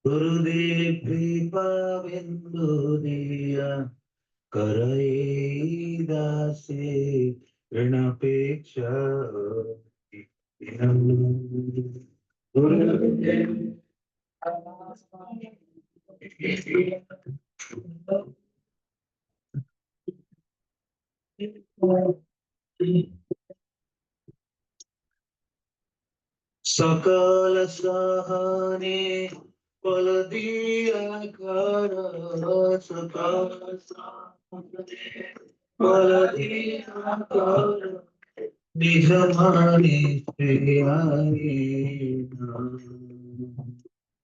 गुरुदेव कृपा बिंदु दिया करे दासे ऋणापेक्षा गुरुदेव सकल सहने फल दिया कर सकल सहने फल दिया कर निज माने प्रियाई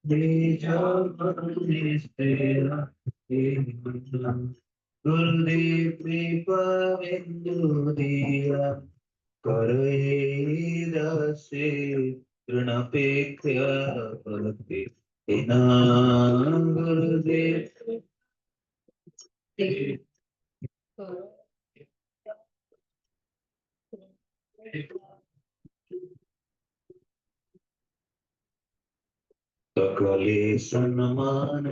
निज माने प्रियाई गुरुदेव कृपा बिंदु दिया करे दासे ऋणापेक्षा फलते हिना गुरुदेव सकले सन्मान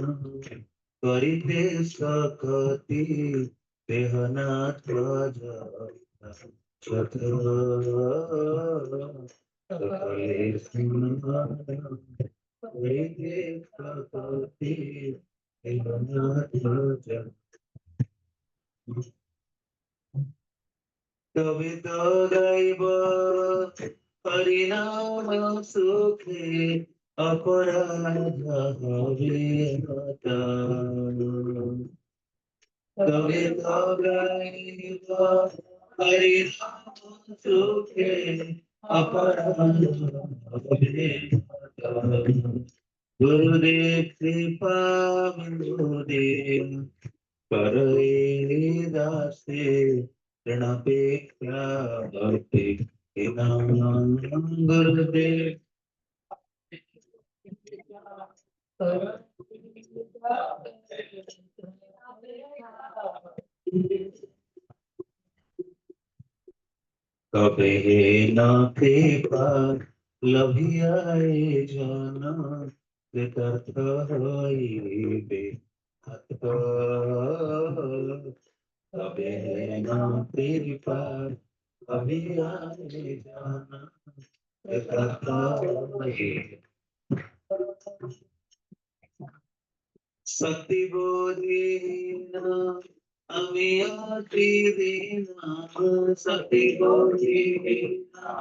करिते सकति देहनाथ सकले सन्मान करिते सकति देहनाथ कवित दैव परिणाम सुखे अपराध हता कवित दैव परिणाम सुखे अपराध हता गुरुदेव कृपा गुरुदेव करे दासे ऋणापेक्षा भक्ति गुरुदेव कबे न कृपा लभियाए जाना कृतर्थ होइबे कबे न कृपा लभियाए जाना कृतर्थ होइबे शक्ति बोधिना আমি আছি দিনা শক্তি बोधिना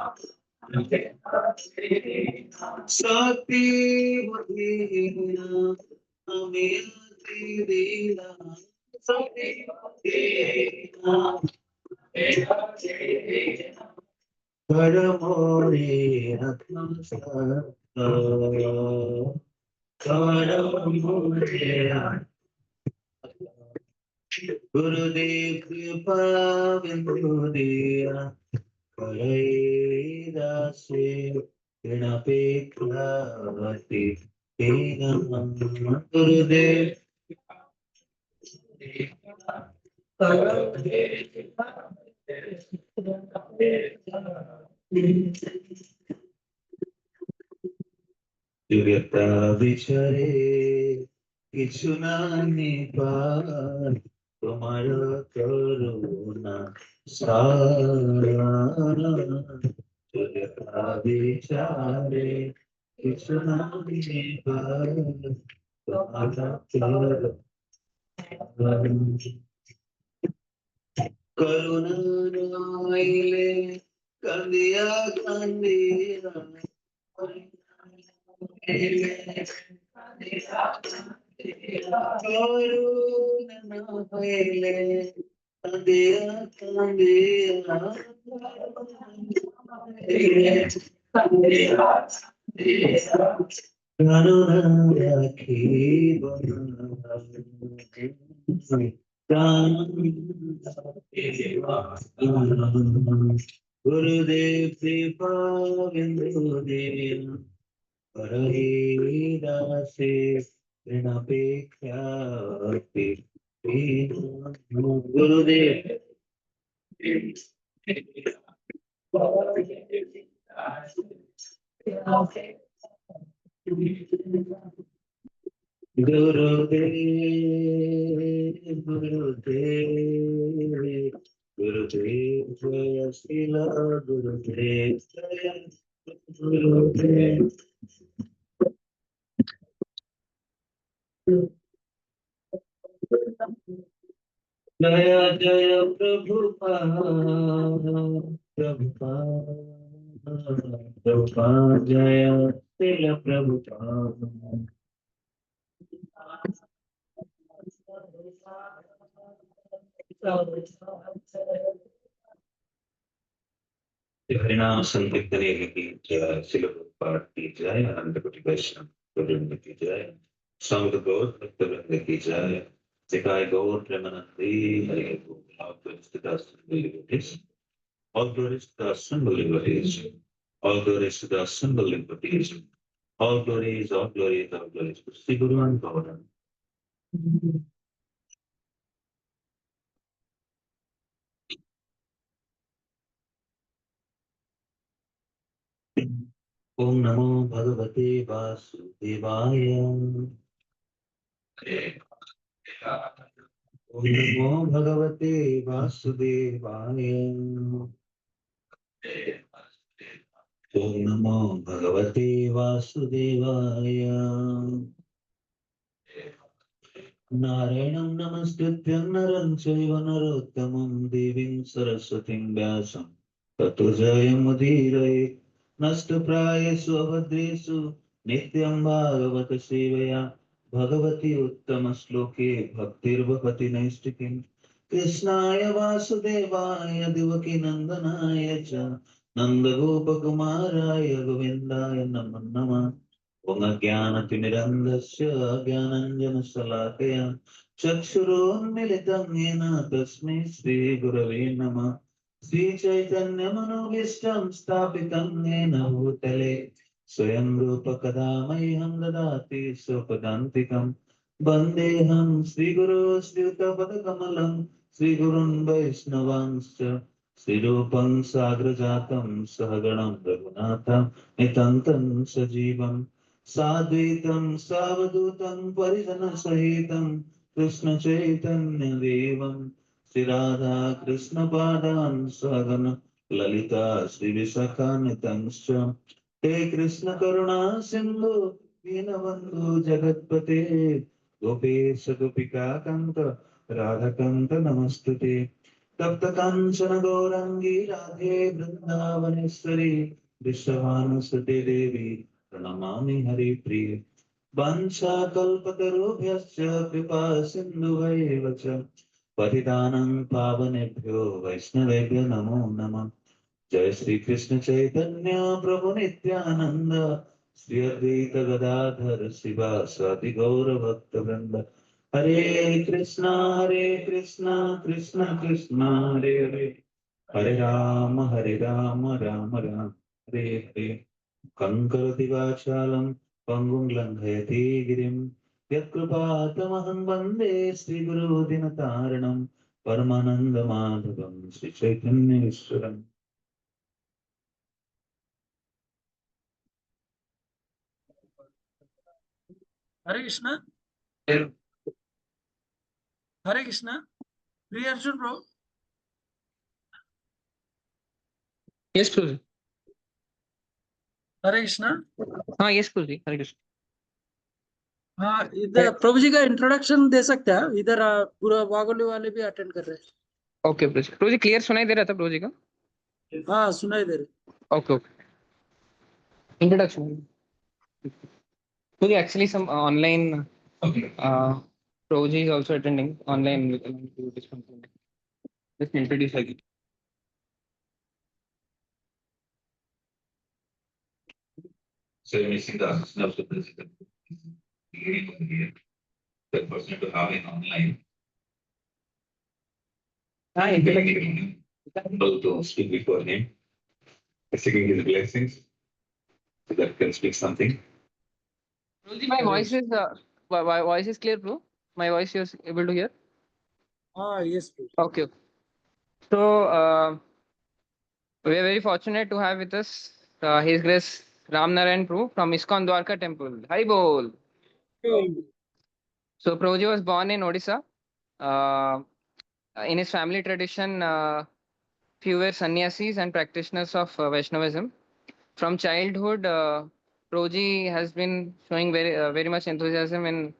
শক্তি बोधिना আমি আছি দিনা শক্তি बोधिना করমোরে আত্মা করমোরে गुरुदेव कृपा बिंदु दिया करे दासे ऋणापेक्षा भक्ति गुरुदेव जुगता बिछरे কিছু নাহি পার তোমার করুণা সারা জগতা বিচারে কিছু নাহি পার তোমার করুণা নাইলে কান্দিয়া কান্দিয়া করুণা হইলে কাঁদিয়া কাঁদিয়া করুণা রাখিব প্রাণ गुरुदेव कृपा बिंदु देव करहि दासे ऋणापेक्षा गुरुदेव गुरुदेव गुरुदेव गुरुदेव जय शिला गुरुदेव जय गुरुदेव जय जय प्रभुपाद जय शिला प्रभुपाद हरिनाम संकीर्तन की जय शिल प्रभुपाद की जय अनंत कोटि वैष्णव वृंद की जय संत गौर भक्तवृंद की जय सिखाए गौर Premanandi Hari Govind all glories to the assembly devotees all glories to the assembly devotees all glories to the assembly devotees all glories to Sri Guru and Bhagavan ओम नमो भगवते वासुदेवाय ओम नमो भगवते वासुदेवाय ओम नमो भगवते वासुदेवाय नारायणं नमस्कृत्य नरं चैव नरोत्तमं देवीं सरस्वतीं व्यासं ततो जयमुदीरये नष्टप्रायेषु अभद्रेषु नित्यं भागवत सेवया भगवती उत्तमश्लोके भक्तिर्भवति नैष्टिकीम् कृष्णाय वासुदेवाय देवकीनन्दनाय च नन्दगोपकुमाराय गोविन्दाय नमो नमः ओम अज्ञानतिमिरन्धस्य ज्ञानाञ्जनशलाकया चक्षुरोन्मिलितं येन तस्मै श्रीगुरवे नमः श्रीचैतन्यमनोभीष्टं स्थापितं येन भूतले स्वयं रूपकदा मह्यं ददाति स्वपदान्तिकं वन्देऽहं श्रीगुरो श्रीयुतपदकमलं श्रीगुरुन् वैष्णवांश्च श्रीरूपं साग्रजातं सहगणं रघुनाथं नितान्तं सजीवम् साद्वैतं सावधूतं परिजनसहितं कृष्णचैतन्यदेवं श्रीराधा कृष्णपादान् सहगण ललिता श्रीविशाखान्वितंश्च हे कृष्णकरुणा सिन्धु दीनबन्धु जगत्पते गोपेश गोपिकान्त राधाकान्त नमस्तुते तप्त काञ्चन गौराङ्गी राधे वृन्दावनेश्वरी विश्वभानुसुते देवी प्रणमामि हरिप्रिये वंशाकल्पतरुभ्यश्च कृपा सिन्धुभैव च पतितानां पावनेभ्यो वैष्णवेभ्यो नमो नमः जय श्री कृष्ण चैतन्य प्रभु नित्यानंद श्री अद्वैत गदाधर शिवासादि गौर भक्त वृंद हरे कृष्णा कृष्ण कृष्ण हरे हरे हरे राम राम राम हरे हरे कंकरदिवाचालं पंगुं लङ्घयति गिरिं यत्कृपातमहं वन्दे श्रीगुरुदिनतारिणं परमानन्दमाधवं श्रीचैतन्येश्वरम् Hare Krishna. Hare Krishna. Priya Arjun bro. Yes, Prabhuji. हरे कृष्णा। हाँ, yes, Prabhuji. हरे कृष्ण। हाँ, इधर प्रभु जी का इंट्रोडक्शन दे सकते हैं। इधर पूरा वागोली वाले भी अटेंड कर रहे हैं। ओके प्रभुजी, प्रभुजी क्लियर सुनाई दे रहा था प्रभुजी का? हाँ, सुनाई दे रहा। Okay okay. Introduction Prabhuji, actually some online Prabhuji is also attending online. Just introduce again. So missing the assistant of the president. Here, the person to have it online. Able to speak before him, seeking his blessings, so that can speak something. Prabhuji, my voice is clear, bro. My voice you are able to hear? हाँ, yes bro. Okay. So We are very fortunate to have with us His Grace Ram Narayan Prabhu from ISKCON Dwarka Temple. Hari Bol. So Prabhuji was born in Odisha. Uh, in his family tradition, few were sannyasis and practitioners of Vaishnavism. From childhood, Prabhuji has been showing very much enthusiasm in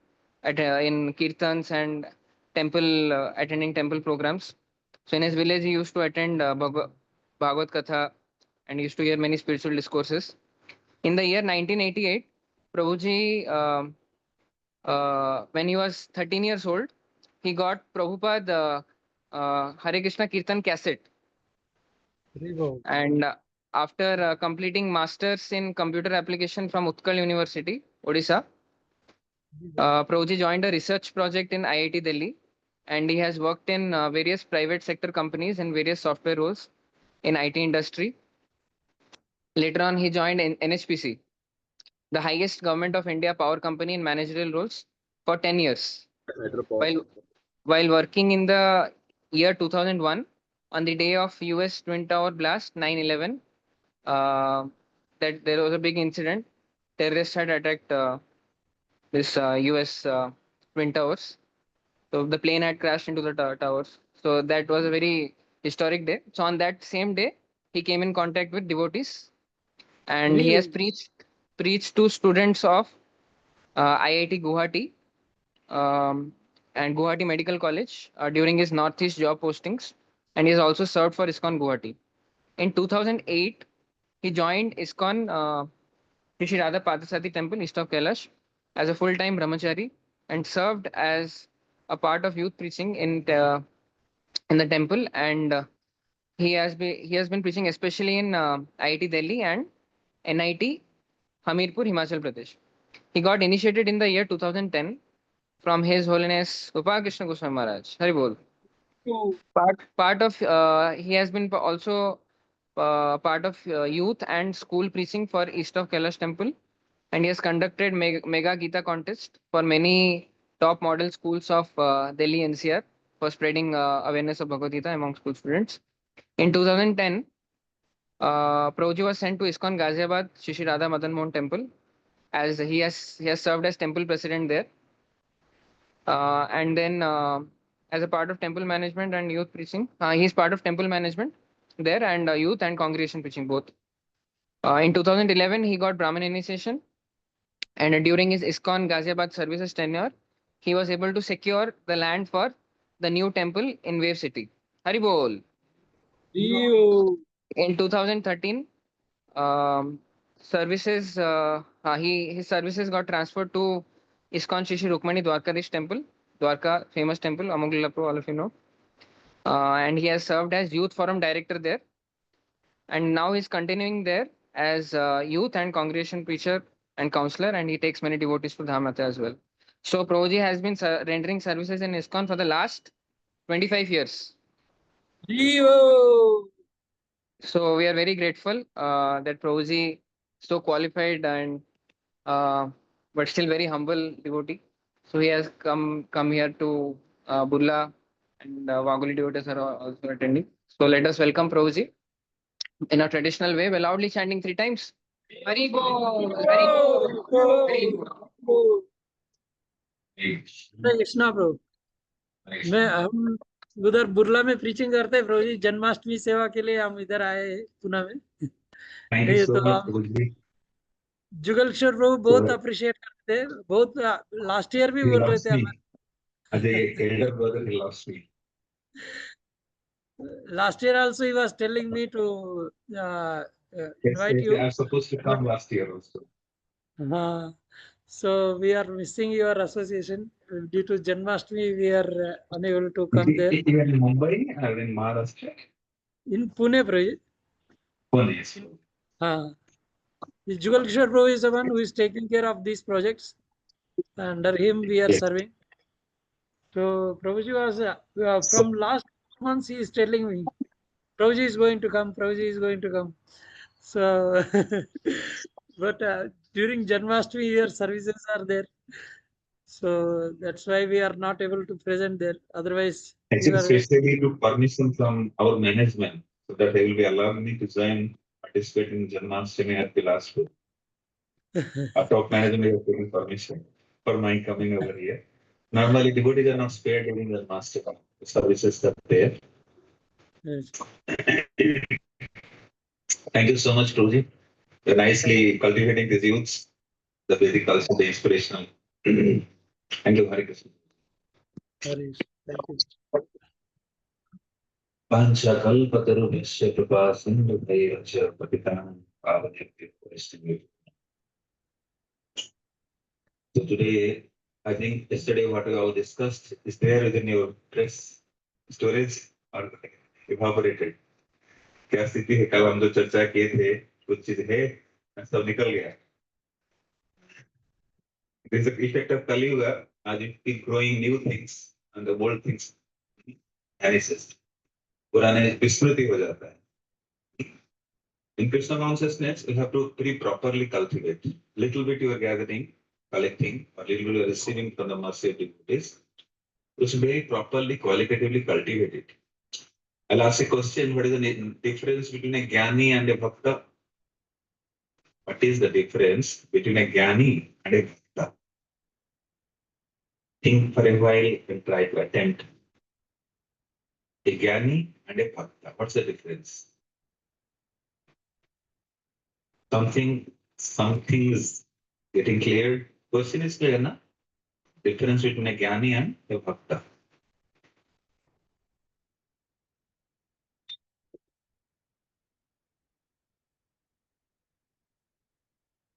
kirtans and temple attending temple programs. So in his village, he used to attend Bhagavad Katha and used to hear many spiritual discourses. In the year 1988, Prabhuji, when he was 13 years old, he got Prabhupada Hare Krishna Kirtan cassette. And after completing masters in computer application from Utkal University, Odisha, Prabhuji joined a research project in IIT Delhi, and he has worked in various private sector companies and various software roles in IT industry. Later on, he joined NHPC, the highest government of India power company in managerial roles for 10 years. While working in the year 2001, on the day of US Twin Tower blast 9/11, that there was a big incident. Terrorists had attacked this US Twin Towers. So the plane had crashed into the towers. So that was a very historic day. So on that same day, he came in contact with devotees, and he has preached to students of IIT Guwahati and Guwahati Medical College during his Northeast job postings, and he has also served for ISKCON Guwahati. In 2008, he joined ISKCON Shri Radha Parthasarathi Temple, East of Kailash, as a full-time brahmachari and served as a part of youth preaching in the temple. And he has been preaching especially in IIT Delhi and NIT Hamirpur, Himachal Pradesh. He got initiated in the year 2010 from His Holiness Gopal Krishna Goswami Maharaj. Hari Bol. Part of he has been also part of youth and school preaching for East of Kailash Temple, and he has conducted mega Gita contest for many top model schools of Delhi NCR for spreading awareness of Bhagavad Gita among school students. In 2010, Prabhuji was sent to ISKCON Ghaziabad Shri Radha Madan Mohan Temple, as he has served as temple president there. And then as a part of temple management and youth preaching, he is part of temple management there and youth and congregation preaching both. In 2011, he got Brahmin initiation, and during his ISKCON Ghaziabad services tenure, he was able to secure the land for the new temple in Wave City. Hari Bol. In 2013, services his services got transferred to ISKCON Shri Rukmani Dwarkadish Temple, Dwarka, famous temple, Amog Lila Pro, all of you know. And he has served as Youth Forum Director there. And now he's continuing there as youth and congregation preacher and counselor, and he takes many devotees to Dhamata as well. So Prabhuji has been rendering services in ISKCON for the last 25 years. So we are very grateful that Prabhuji, so qualified and but still very humble devotee. So he has come here to Burla, and Waguli devotees are also attending. So let us welcome Prabhuji in a traditional way by loudly chanting 3 times. Hari Bol, Hari Bol, Hari Bol. Krishna प्रभु मैं हम उधर बुरला में preaching करते हैं प्रभु जी, जन्माष्टमी सेवा के लिए हम इधर आए हैं पुणे में। Thank ये you so तो much, हम Prabhuji. जुगल किशोर प्रभु बहुत अप्रिशिएट करते हैं, बहुत लास्ट ईयर भी He बोल रहे loves थे me. As a elder brother, he loves me. last year also he was telling me to invite Yes, you. I was supposed to come last year also. So we are missing your association due to Janmashtami. We are unable to come there. Even in Mumbai or in Maharashtra? In Pune, Prabhu. Pune, yes. Jugal Kishore Prabhu is the one who is taking care of these projects. Under him, we are Yes. serving. So Prabhuji was from last months. He is telling me, Prabhuji is going to come. Prabhuji is going to come. So, but during Janmashtami, your services are there. So that's why we are not able to present there. Otherwise, we Actually, are very- especially to permission from our management. So that they will be allowing me to join, participate in Janmashtami at the last group. Our top management has taken permission for my coming over here. Normally, devotees are not spared during Janmashtami. The services are there. Yes. Thank you so much, Prabhuji. You're nicely cultivating these youths, the Vedic culture, the inspirational. Thank you, Hare Krishna. Harish. Thank you. Panchakalpatarubhasya kripa sindhubhaiva cha patitanam pavanebhyo vaishnavebhyo. So today, I think yesterday what we all discussed is there within your press storage or evaporated. क्या स्थिति है? कल हम जो चर्चा किए थे कुछ चीज है सब निकल गया. There is a effect of Kali Yuga as you keep growing new things and the old things vanishes. पुराने विस्मृति हो जाता है. In Krishna consciousness, you have to very properly cultivate. Little bit you are gathering, collecting, or little bit you are receiving from the mercy of devotees. You should very properly, qualitatively cultivate it. I'll ask a question: what is the difference between a jnani and a bhakta? What is the difference between a jnani and a bhakta? Think for a while and try to attempt. A jnani and a bhakta. What's the difference? Something is getting cleared. Question is clear, na? Difference between a jnani and a bhakta.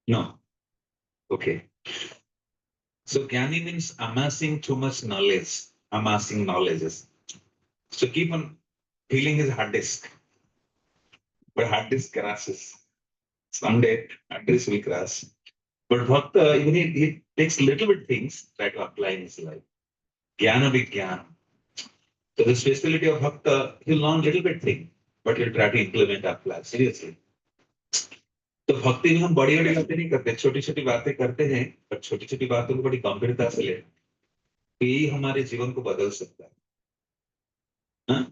No. Okay. So jnani means amassing too much knowledge, amassing knowledges. So keep on filling his hard disk. But hard disk crashes. Someday hard disk will crash. But bhakta, even he takes little bit things, try to apply in his life. Jnana Vijnana. So the speciality of bhakta, he'll learn little bit thing, but he'll try to implement, apply. Seriously. तो भक्ति में हम बड़ी बड़ी बातें नहीं करते, छोटी छोटी बातें करते हैं, पर छोटी छोटी बातों को बड़ी गंभीरता से लेते हैं. यही हमारे जीवन को बदल सकता है.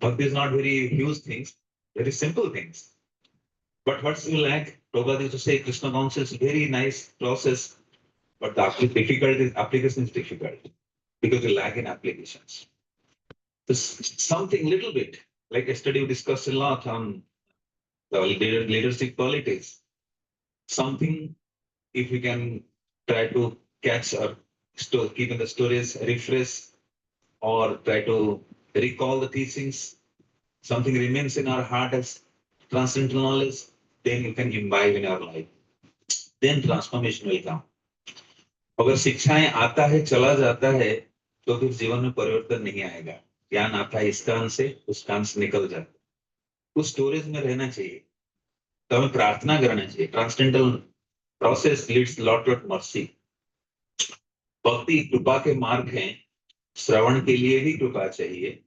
Bhakti is not very huge things, very simple things. But what's you lack? Prabhupada used to say Krishna consciousness is very nice process, but the application is difficult because you lack in applications. So something little bit, like yesterday we discussed a lot on the leadership qualities. Something, if you can try to catch or keep in the stories, refresh, or try to recall the teachings, something remains in our heart as transcendental knowledge, then you can imbibe in our life. Then transformation will come. अगर शिक्षाएं आता है चला जाता है तो फिर जीवन में परिवर्तन नहीं आएगा. ज्ञान आता है इस कान से उस कान से निकल जाता है. उस स्टोरेज में रहना चाहिए. तो हमें प्रार्थना करना चाहिए. Transcendental process leads lot of mercy. भक्ति कृपा के मार्ग हैं. श्रवण के लिए भी कृपा चाहिए.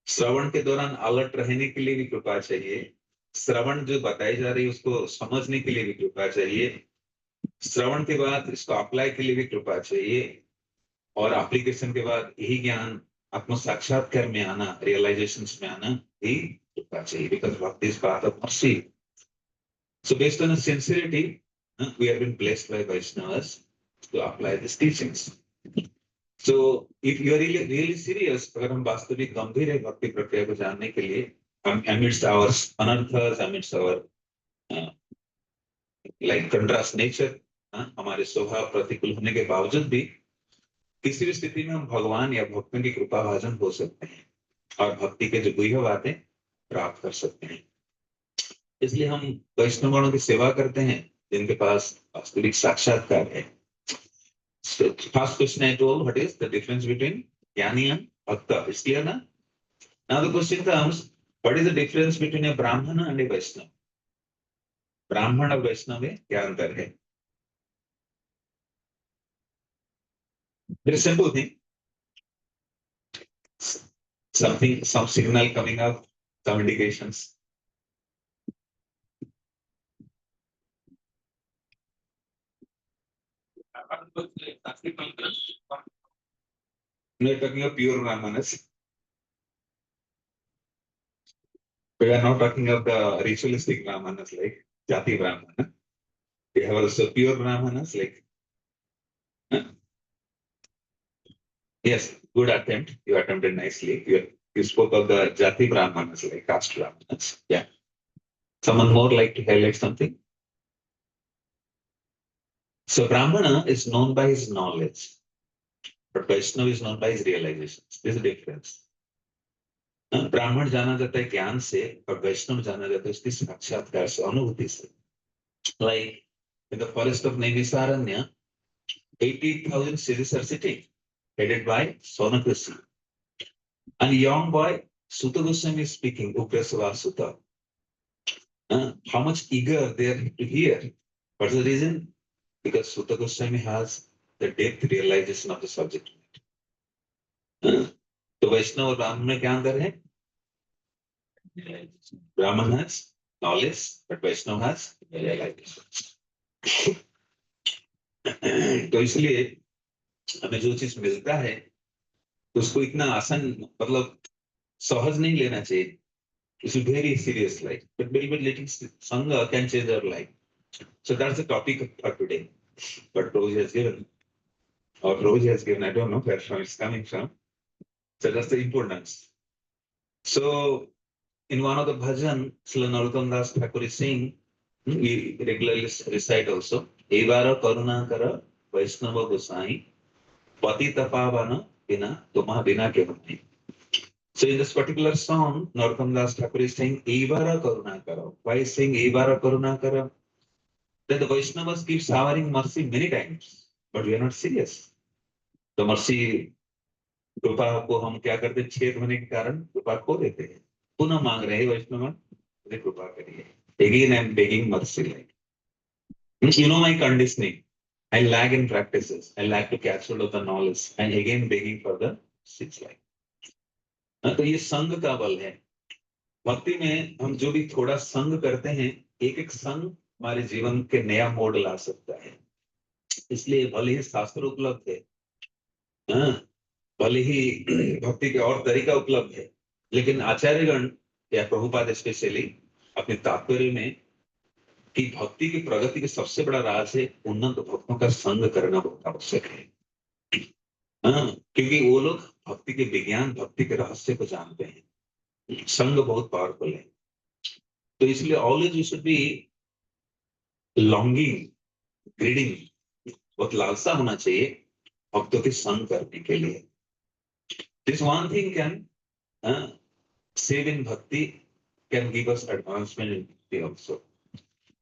श्रवण के दौरान अलर्ट रहने के लिए भी कृपा चाहिए. श्रवण जो बताई जा रही है उसको समझने के लिए भी कृपा चाहिए. श्रवण के बाद इसको अप्लाई के लिए भी कृपा चाहिए. और एप्लीकेशन के बाद यही ज्ञान आत्म साक्षात्कार में आना, रियलाइजेशंस में आना भी कृपा चाहिए. बिकॉज भक्ति is part of mercy. So based on sincerity we have been blessed by Vaishnavas to apply these teachings. So if you are really serious, अगर हम वास्तविक गंभीर है भक्ति प्रक्रिया को जानने के लिए, amidst our anarthas, amidst our like contrast nature, हमारे स्वभाव प्रतिकूल होने के बावजूद भी किसी भी स्थिति में हम भगवान या भक्तों की कृपा भाजन हो सकते हैं और भक्ति के जो गुह्य बातें प्राप्त कर सकते हैं. इसलिए हम वैष्णवगणों की सेवा करते हैं जिनके पास वास्तविक साक्षात्कार है. So first question I told, what is the difference between jnani and bhakta? Is clear na? Now the question comes, what is the difference between a brahmana and a vaishnava? ब्राह्मण और वैष्णव में क्या अंतर है? Very simple thing. Some signal coming up, some indications. We are talking of pure brahmanas. We are not talking of the ritualistic Brahmanas like Jati Brahmana. We have also pure Brahmanas like. Yes, good attempt. You attempted nicely. You spoke of the Jati Brahmanas like caste Brahmanas. Yeah. Someone more like to highlight something? So Brahmana is known by his knowledge, but Vaishnava is known by his realizations. There's a difference. ब्राह्मण जाना जाता है ज्ञान से और वैष्णव जाना जाता है उसकी साक्षात्कार से, अनुभूति से. Like in the forest of Naimisaranya, 80,000 cities are sitting, headed by Sonakrishi. And a young boy, Sutta Goswami is speaking, Uprasava Sutta. How much eager they are to hear. What's the reason? Because Sutta Goswami has the depth realization of the subject matter. तो वैष्णव और ब्राह्मण में क्या अंतर है? Brahman has knowledge, but Vaishnava has realization. तो इसलिए हमें जो चीज मिलता है उसको इतना आसान मतलब सहज नहीं लेना चाहिए. It's very serious life, but very little sangha can change our life. So that's the topic for today. But Prabhuji has given, or Prabhuji has given, I don't know where it's coming from. So that's the importance. So in one of the bhajan, Srila Narottam Das Thakur is saying, we regularly recite also, Evara Karuna Kara Vaishnava Gosai, Patita Pavana Bina Tuma Bina Kevani. So in this particular song, Narottam Das Thakur is saying, Evara Karuna Kara. Why is saying Evara Karuna Kara? That the Vaishnavas keep showering mercy many times, but we are not serious. The mercy, कृपा को हम क्या करते, छेद होने के कारण कृपा खो देते हैं, पुनः मांग रहे हैं वैष्णव मुझे कृपा करिए. Again I am begging mercy, like you know my conditioning, I lag in practices, I lack to catch hold of the knowledge, and again begging for the six life. तो ये संग का बल है. भक्ति में हम जो भी थोड़ा संग करते हैं, एक एक संग हमारे जीवन के नया मोड़ ला सकता है. इसलिए भले ही शास्त्र उपलब्ध है, भले ही भक्ति के और तरीका उपलब्ध है, लेकिन आचार्यगण या प्रभुपाद स्पेशली अपने तात्पर्य में कि भक्ति की प्रगति के सबसे बड़ा राज है उन्नत भक्तों का संग करना बहुत आवश्यक है. क्योंकि वो लोग भक्ति के विज्ञान, भक्ति के रहस्य को जानते हैं. संग बहुत पावरफुल है. तो इसलिए always you should be longing, grading, बहुत लालसा होना चाहिए भक्तों के संग करने के लिए. This one thing can save in bhakti, can give us advancement in bhakti also.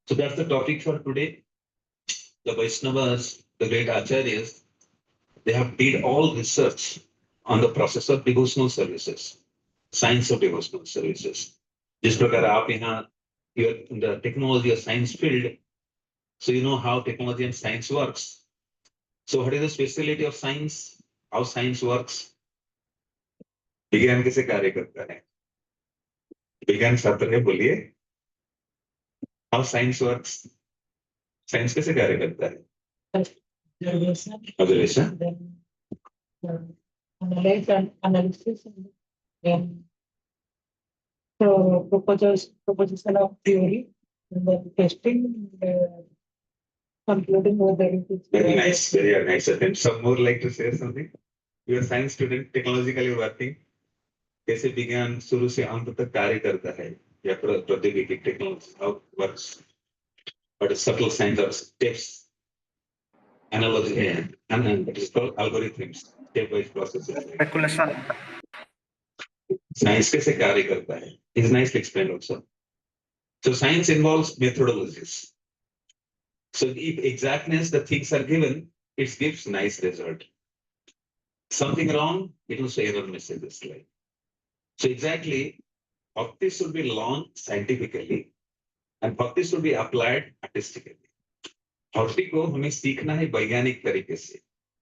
So that's the topic for today. The Vaishnavas, the great acharyas, they have did all research on the process of devotional services, science of devotional services. जिस प्रकार आप यहाँ, you're in the technology or science field, so you know how technology and science works. So what is the speciality of science? How science works? विज्ञान कैसे कार्य करता है? विज्ञान छात्र है, बोलिए. How science works? साइंस कैसे कार्य करता है? Observation. Analysis and so proposition of theory and then testing and concluding whether it is Very nice, very nice attempt. Some more like to say something? You are a science student, technologically working. कैसे विज्ञान शुरू से अंत तक कार्य करता है या प्रौद्योगिकी technology how it works, but a subtle science of steps, analogy and it is called algorithms, step-wise processes. Science कैसे कार्य करता है is nicely explained also. So science involves methodologies. So if exactness the things are given, it gives nice result. Something wrong, it will say error messages like. So exactly, bhakti should be learned scientifically and bhakti should be applied artistically. भक्ति को हमें सीखना है वैज्ञानिक तरीके से.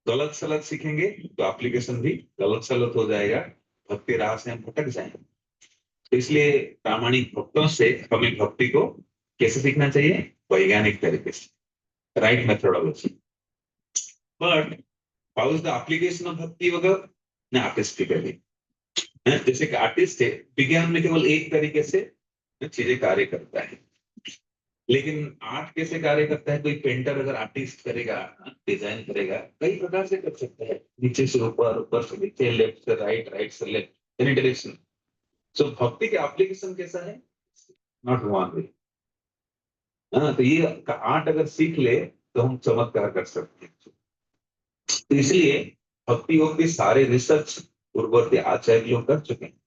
गलत सलत सीखेंगे तो एप्लीकेशन भी गलत सलत हो जाएगा, भक्ति राह से हम भटक जाएंगे. तो इसलिए प्रामाणिक भक्तों से हमें भक्ति को कैसे सीखना चाहिए? वैज्ञानिक तरीके से, right methodology. But how is the application of भक्ति वगैरह? ना आर्टिस्टिकली. जैसे कि आर्टिस्ट है, विज्ञान में केवल एक तरीके से चीजें कार्य करता है। लेकिन आर्ट कैसे कार्य करता है? कोई पेंटर अगर आर्टिस्ट करेगा, डिजाइन करेगा, कई प्रकार से कर सकता है, नीचे से ऊपर, ऊपर से नीचे, लेफ्ट से राइट, राइट से लेफ्ट, एनी डायरेक्शन। सो भक्ति के एप्लीकेशन कैसा है? Not one way. हाँ, तो ये आर्ट अगर सीख ले तो हम चमत्कार कर सकते हैं। तो इसलिए भक्ति योग के सारे रिसर्च पूर्ववर्ती आचार्य लोग कर चुके हैं।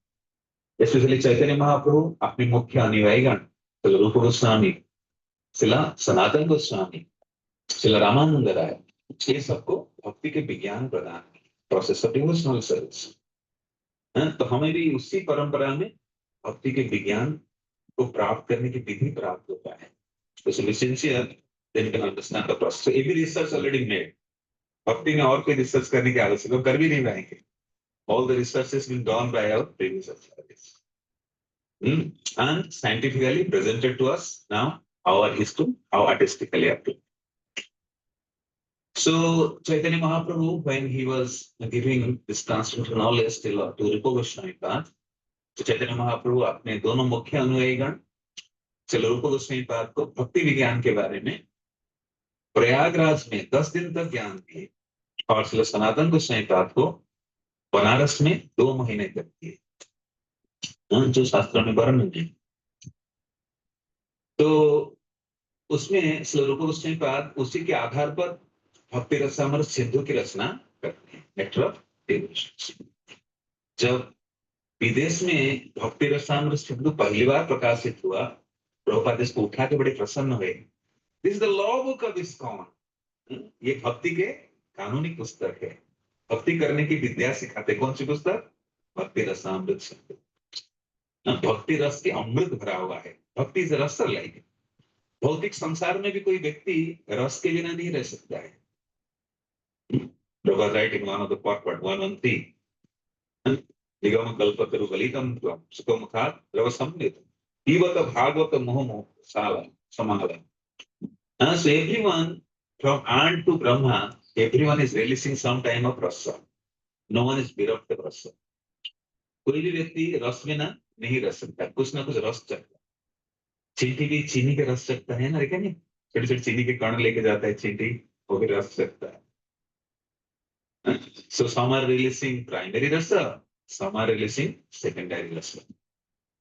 स्पेशली चैतन्य महाप्रभु अपने मुख्य अनुयायीगण श्रील रूप गोस्वामी, श्रील सनातन गोस्वामी, श्रील रामानंद राय, ये सबको भक्ति के विज्ञान प्रदान प्रोसेस ऑफ डिवोशनल सर्विस। तो हमें भी उसी परंपरा में भक्ति के विज्ञान को प्राप्त करने की विधि प्राप्त होता है। तो sincere then can understand the process. ये भी रिसर्च ऑलरेडी मेड। भक्ति में और कोई रिसर्च करने की आवश्यकता कर भी नहीं रहेंगे। All the research has been done by our previous authorities. And scientifically presented to us now how it is to how artistically applied. So Chaitanya Mahaprabhu, when he was giving this transcendental knowledge to Rupa Goswami Pad, तो चैतन्य महाप्रभु अपने दोनों मुख्य अनुयायीगण श्रील रूप गोस्वामी पाद को भक्ति विज्ञान के बारे में प्रयागराज में 10 दिन तक ज्ञान दिए, और श्रील सनातन गोस्वामी पाद को बनारस में 2 महीने तक दिए, जो शास्त्र में वर्णन है। तो उसमें श्रील रूप गोस्वामी पाद उसी के आधार पर भक्ति रसामृत सिंधु की रचना करते हैं, नेक्टर ऑफ डिवोशन। जब विदेश में भक्ति रसामृत सिंधु पहली बार प्रकाशित हुआ, प्रभुपाद इसको उठा के बड़े प्रसन्न हुए। This is the law book of ISKCON. ये भक्ति के कानूनी पुस्तक है, भक्ति करने की विद्या सिखाते। कौन सी पुस्तक? भक्ति रसामृत सिंधु। भक्ति रस के अमृत भरा हुआ है। भक्ति इज रस लाइक। भौतिक संसार में भी कोई व्यक्ति रस के बिना नहीं रह सकता है। Prabhupada right in one of the part 113, निगम कल्पतरु गलितम त्वं सुखमुखात् रवसंवितम् पीबत भागवत मोह साला समाला। So everyone from ant to Brahma, everyone is releasing some time of rasa. No one is bereft of rasa. कोई भी व्यक्ति रस में ना नहीं रह सकता, कुछ ना कुछ रस चखता। चींटी भी चीनी के रस चखता है ना, देखा नहीं? छोटे छोटे चीनी के कण लेके जाता है चींटी, वो भी रस चखता है। So some are releasing primary rasa, some are releasing secondary rasa.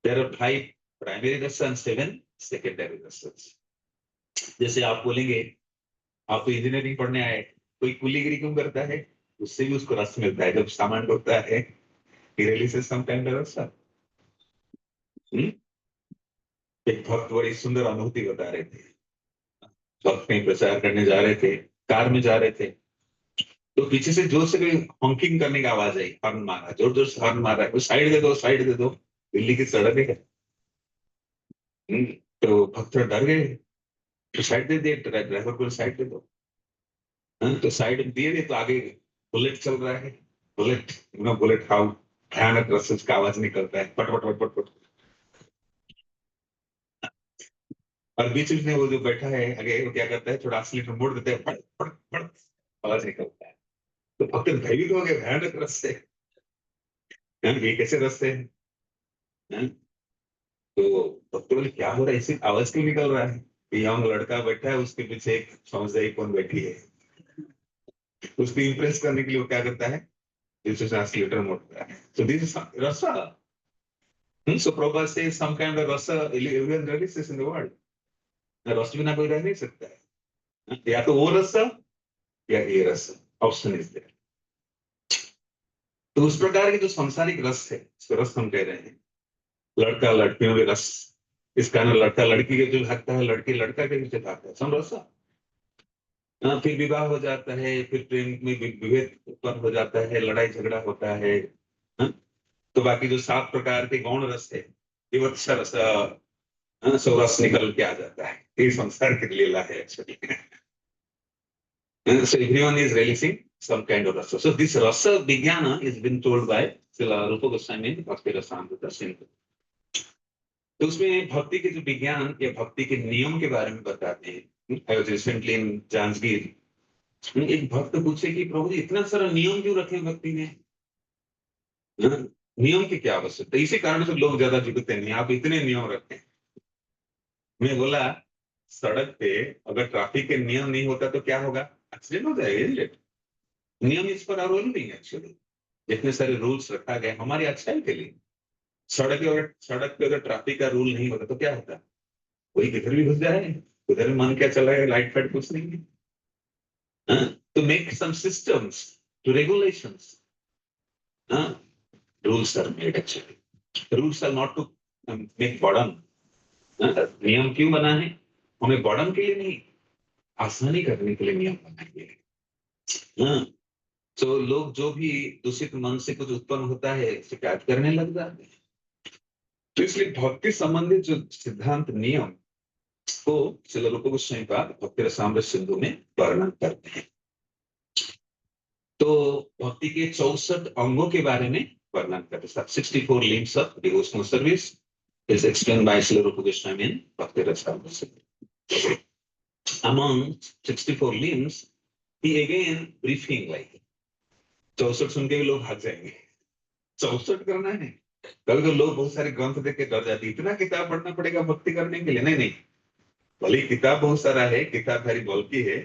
There are 5 primary rasa and 7 secondary rasas. जैसे आप बोलेंगे आप इंजीनियरिंग पढ़ने आए, कोई कुलीगिरी क्यों करता है? उससे भी उसको रस मिलता है। जब सामान ढोता है, he releases some kind of rasa. एक भक्त बड़ी सुंदर अनुभूति बता रहे थे। भक्त कहीं प्रचार करने जा रहे थे, कार में जा रहे थे, तो पीछे से जोर से कोई हॉकिंग करने की आवाज आई, हॉर्न मारा, जोर जोर से हॉर्न मारा, साइड दे दो, साइड दे दो, दिल्ली की सड़क है। तो भक्त डर गए, तो साइड दे दिए, ड्राइवर को साइड दे दो। तो साइड दिए दे, तो आगे बुलेट चल रहा है। बुलेट, बुलेट हाउ भयानक रस का आवाज निकलता है, पट पट पट पट पट। और बीच में वो जो बैठा है आगे, वो क्या करता है, थोड़ा एक्सीलेटर मोड़ देता है, पट पट पट आवाज निकलता है। तो भक्त भयभीत हो गए, भयानक रस से। ये कैसे रस है? तो भक्त बोले क्या हो रहा है, इसे आवाज क्यों निकल रहा है? यंग लड़का बैठा है, उसके पीछे एक समझदारी कौन बैठी है, उसको इंप्रेस करने के लिए वो क्या करता है, एक्सीलेटर मोड़ता है। So this is rasa. So Prabhupada says some kind of rasa everyone releases in the world. रस बिना कोई रह नहीं सकता है, या तो वो रस या ये रस, ऑप्शन इज देयर। तो उस प्रकार के जो सांसारिक रस है, इसको रस हम कह रहे हैं। लड़का लड़कियों में रस, इस कारण लड़का लड़की के जो भागता है, लड़की लड़का के पीछे भागता है, सम रसा। फिर विवाह हो जाता है, फिर प्रेम में विभेद उत्पन्न हो जाता है, लड़ाई झगड़ा होता है। तो बाकी जो 7 प्रकार के गौण रस है, विवत्स रस, सो रस निकल के आ जाता है। ये संसार की लीला है actually. So everyone is releasing some kind of rasa. So this rasa vijnana is been told by Srila Rupa Goswami in Bhakti Rasamrita Sindhu. तो उसमें भक्ति के जो विज्ञान या भक्ति के नियम के बारे में बताते हैं। I was recently in Janjgir. एक भक्त पूछे कि प्रभु जी इतना सारा नियम क्यों रखे भक्ति में? नियम की क्या आवश्यकता? इसी कारण से लोग ज्यादा जुड़ते नहीं, आप इतने नियम रखते हैं। मैं बोला सड़क पे अगर ट्रैफिक के नियम नहीं होता तो क्या होगा? एक्सीडेंट हो जाएगा, isn't it? नियम इस पर रोल नहीं एक्चुअली। जितने सारे रूल्स रखा गया हमारी अच्छाई के लिए। सड़क पे अगर ट्रैफिक का रूल नहीं होता तो क्या होता? कोई किधर भी घुस जाए, उधर भी मन क्या चला है, लाइट फाइट कुछ नहीं है। हाँ? तो make some systems to regulations. हाँ, rules are made actually, rules are not to make burden. नियम क्यों बना है? हमें बर्डन के लिए नहीं, आसानी करने के लिए नियम बनाए गए। हाँ, तो लोग जो भी दूषित मन से कुछ उत्पन्न होता है शिकायत करने लग जाते हैं। तो इसलिए भक्ति संबंधित जो सिद्धांत नियम को श्रील रूप गोस्वामी पाद भक्ति रसामृत सिंधु में वर्णन करते हैं। तो भक्ति के 64 अंगों के बारे में वर्णन करते हैं। 64 limbs of devotional service is explained by Srila Rupa Goswami in Bhakti Rasamrita Sindhu. Among 64 limbs, he again briefing like 64 सुन के भी लोग भाग जाएंगे। 64 करना है। कभी तो लोग बहुत सारे ग्रंथ देख के डर जाते, इतना किताब पढ़ना पड़ेगा भक्ति करने के लिए। नहीं नहीं, भले किताब बहुत सारा है, किताब भारी बल्कि है,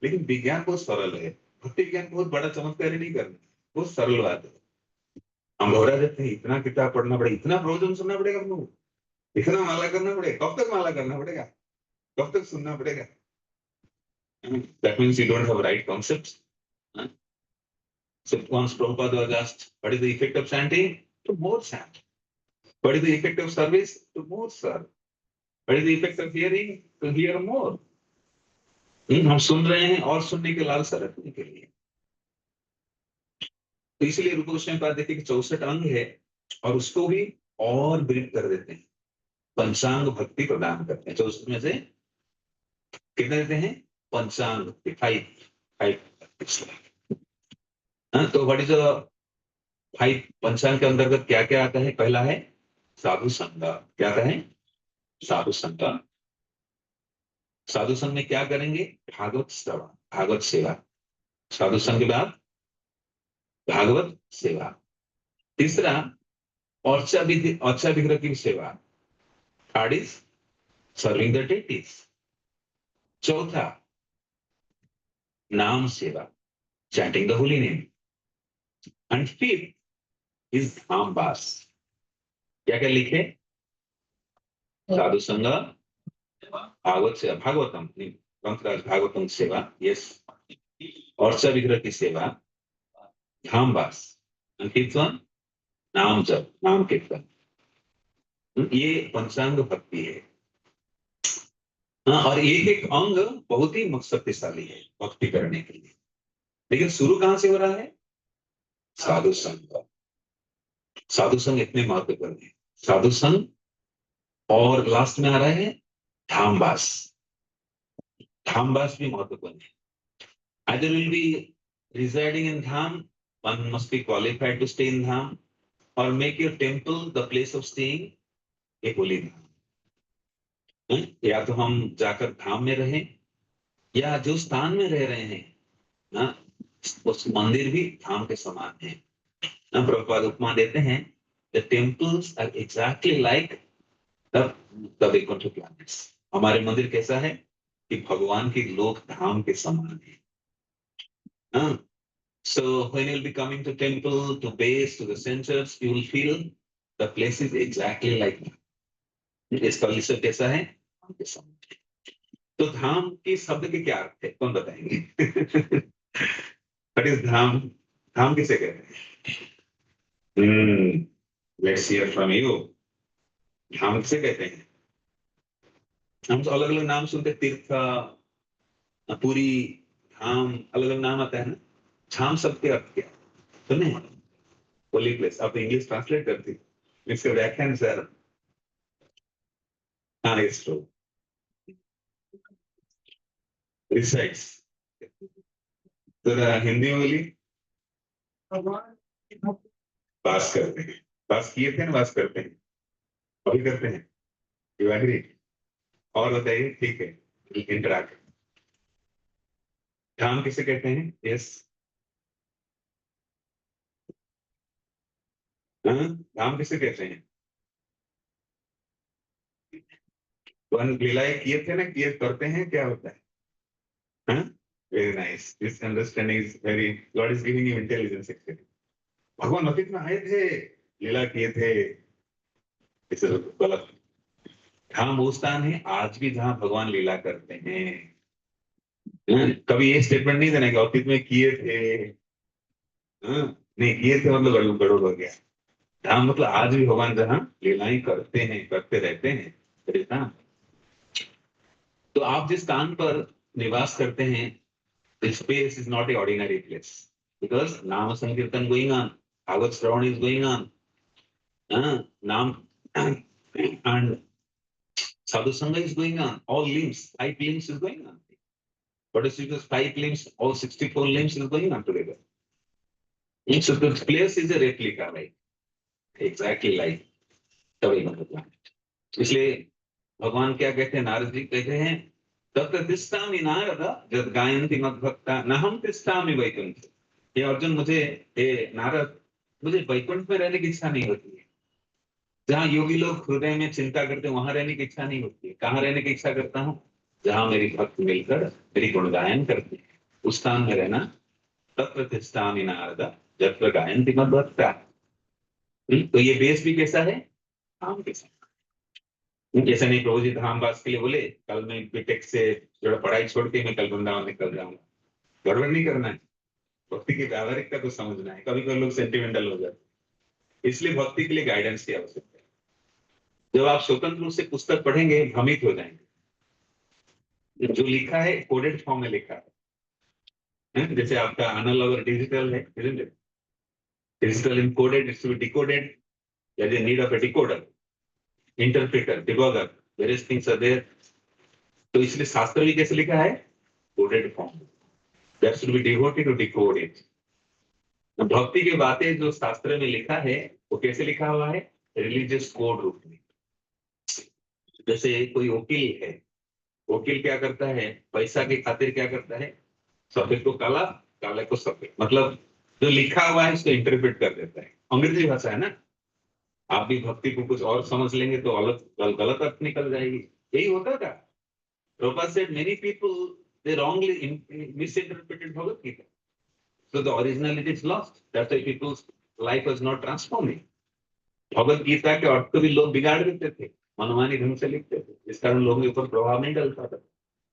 लेकिन विज्ञान बहुत सरल है। भक्ति विज्ञान बहुत बड़ा चमत्कार नहीं करना, बहुत सरल बात है। हम घबरा जाते हैं, इतना किताब पढ़ना पड़ेगा, इतना प्रवचन सुनना पड़ेगा हम लोग, इतना माला करना पड़ेगा। कब तक माला करना पड़ेगा, कब तक सुनना पड़ेगा? That means you don't have right concepts. So once Prabhupada was asked, what is the effect of chanting? To more chant. What is the effect of service? To more serve. What is the effect of hearing? To hear more. हम सुन रहे हैं और सुनने के लालसा रखने के लिए। तो इसलिए रूप गोस्वामी पाद देखिए कि 64 अंग है और उसको भी और ब्रीफ कर देते हैं, पंचांग भक्ति प्रदान करते हैं। 64 में से कितने देते हैं? पंचांग भक्ति, 5। तो व्हाट इज 5 पंचांग के अंतर्गत क्या क्या आता है? पहला है साधु संग। क्या आता है? साधु संग। साधु संग में क्या करेंगे? भागवत श्रवण, भागवत सेवा। साधु संग के बाद भागवत सेवा। तीसरा अर्चा विग्रह की सेवा। Third is serving the deities. चौथा नाम सेवा, chanting the holy name. And fifth is धाम वास। क्या क्या लिखे? साधु संग, भागवत सेवा, भागवतम नहीं, ग्रंथराज भागवतम सेवा, यस, अर्चा विग्रह की सेवा, धाम वास, एंड फिफ्थ वन नाम जप, नाम कीर्तन। ये पंचांग भक्ति है। हाँ, और एक एक अंग बहुत ही शक्तिशाली है भक्ति करने के लिए। लेकिन शुरू कहां से हो रहा है? साधु संग। साधु संग इतने महत्वपूर्ण है। साधु संग और लास्ट में आ रहा है धामवास। धामवास भी महत्वपूर्ण है। Either will be residing in dham, one must be qualified to stay in dham, or make your temple the place of staying, a holy dham. या तो हम जाकर धाम में रहें, या जो स्थान में रह रहे हैं ना, उस मंदिर भी धाम के समान है। प्रभुपाद उपमा देते हैं, the temples are exactly like the Vaikuntha planets. हमारे मंदिर कैसा है कि भगवान के लोक धाम के समान है। So when you'll be coming to temple, to base, to the centers, you will feel the place is exactly like that. इसका परिसर कैसा है? धाम के समान। तो धाम के शब्द के क्या अर्थ है, कौन बताएंगे? What is धाम? धाम किसे कहते हैं? Let's hear from you. धाम किसे कहते हैं? हम तो अलग अलग नाम सुनते, तीर्थ, पुरी, धाम, अलग अलग नाम आता है ना। धाम शब्द के अर्थ क्या सुने? Holy place. आप इंग्लिश ट्रांसलेट करती, इसका व्याख्यान सर। हाँ, इट्स ट्रू, रिसाइड्स। तो हिंदी में बोली पास करते हैं। पास किए थे ना, पास करते हैं, अभी करते हैं। You agree? और बताइए, ठीक है, इंटरैक्ट। धाम किसे कहते हैं? यस, धाम किसे कहते हैं? वन लीलाएं किए थे ना, किए करते हैं, क्या होता है? Very nice, this understanding is very, God is giving you intelligence actually. भगवान अतीत में आए थे, लीला किए थे, इसे गलत। हाँ, वो स्थान है आज भी जहाँ भगवान लीला करते हैं। कभी ये स्टेटमेंट नहीं देना कि अतीत में किए थे। नहीं किए थे मतलब गड़बड़ हो गया। धाम मतलब आज भी भगवान जहाँ लीलाएं करते हैं, करते रहते हैं, है ना? तो आप जिस स्थान पर निवास करते हैं, this place is not a ordinary place because नाम संकीर्तन going on, Bhagavat Shravan is going on, नाम and sadhu sangha is going on, all limbs, 5 limbs is going on. What is it? 5 limbs, all 64 limbs is going on together. So the place is a replica, like exactly like the इसलिए भगवान क्या कहते हैं, नारद जी कहते हैं, तत्र तिष्ठामि नारद जद गायन्ति मद्भक्ता नहं तिष्ठामि वैकुंठ। हे अर्जुन, मुझे, हे नारद, मुझे वैकुंठ में रहने की इच्छा नहीं होती है। जहाँ योगी लोग हृदय में चिंता करते हैं वहां रहने की इच्छा नहीं होती है। कहाँ रहने की इच्छा करता हूँ? जहाँ मेरी भक्त मिलकर मेरी गुणगायन करते हैं, उस स्थान में रहना। तत्र तिष्ठामि नारद जत्र गायन्ति मद्भक्ता। तो ये बेस भी कैसा है? धाम के साथ। ऐसा नहीं प्रभु जी धामवास के लिए बोले कल मैं बीटेक से थोड़ा पढ़ाई छोड़ के मैं कल वृंदावन निकल जाऊंगा। गड़बड़ नहीं करना है, भक्ति की व्यावहारिकता को समझना है। कभी कभी लोग सेंटिमेंटल हो जाते हैं, इसलिए भक्ति के लिए गाइडेंस की आवश्यकता है। जब आप स्वतंत्र रूप से पुस्तक पढ़ेंगे भ्रमित हो जाएंगे। जो लिखा है कोडेड फॉर्म में लिखा है, जैसे आपका एनालॉग और डिजिटल है, digital encoded, it's to be decoded, there is need of a decoder, interpreter, debugger, various things are there. तो इसलिए शास्त्र भी कैसे लिखा है? Coded form, that should be devoted to decode it. भक्ति की बातें जो शास्त्र में लिखा है वो कैसे लिखा हुआ है? रिलीजियस कोड रूप में। जैसे कोई वकील है, वकील क्या करता है? पैसा की खातिर क्या करता है? सफेद को काला, काले को सफेद, मतलब जो लिखा हुआ है उसको इंटरप्रेट कर देता है। अंग्रेजी भाषा है ना, आप भी भक्ति को कुछ और समझ लेंगे तो गलत अर्थ निकल जाएगी। यही होता था। Prabhupada said many people they wrongly misinterpreted Bhagavad Gita. So the originality is lost. That's why people's life was not transforming. Bhagavad Gita के अर्थ को भी लोग बिगाड़ देते थे, मनमानी ढंग से लिखते थे, इस कारण लोगों के ऊपर प्रभाव नहीं डलता था।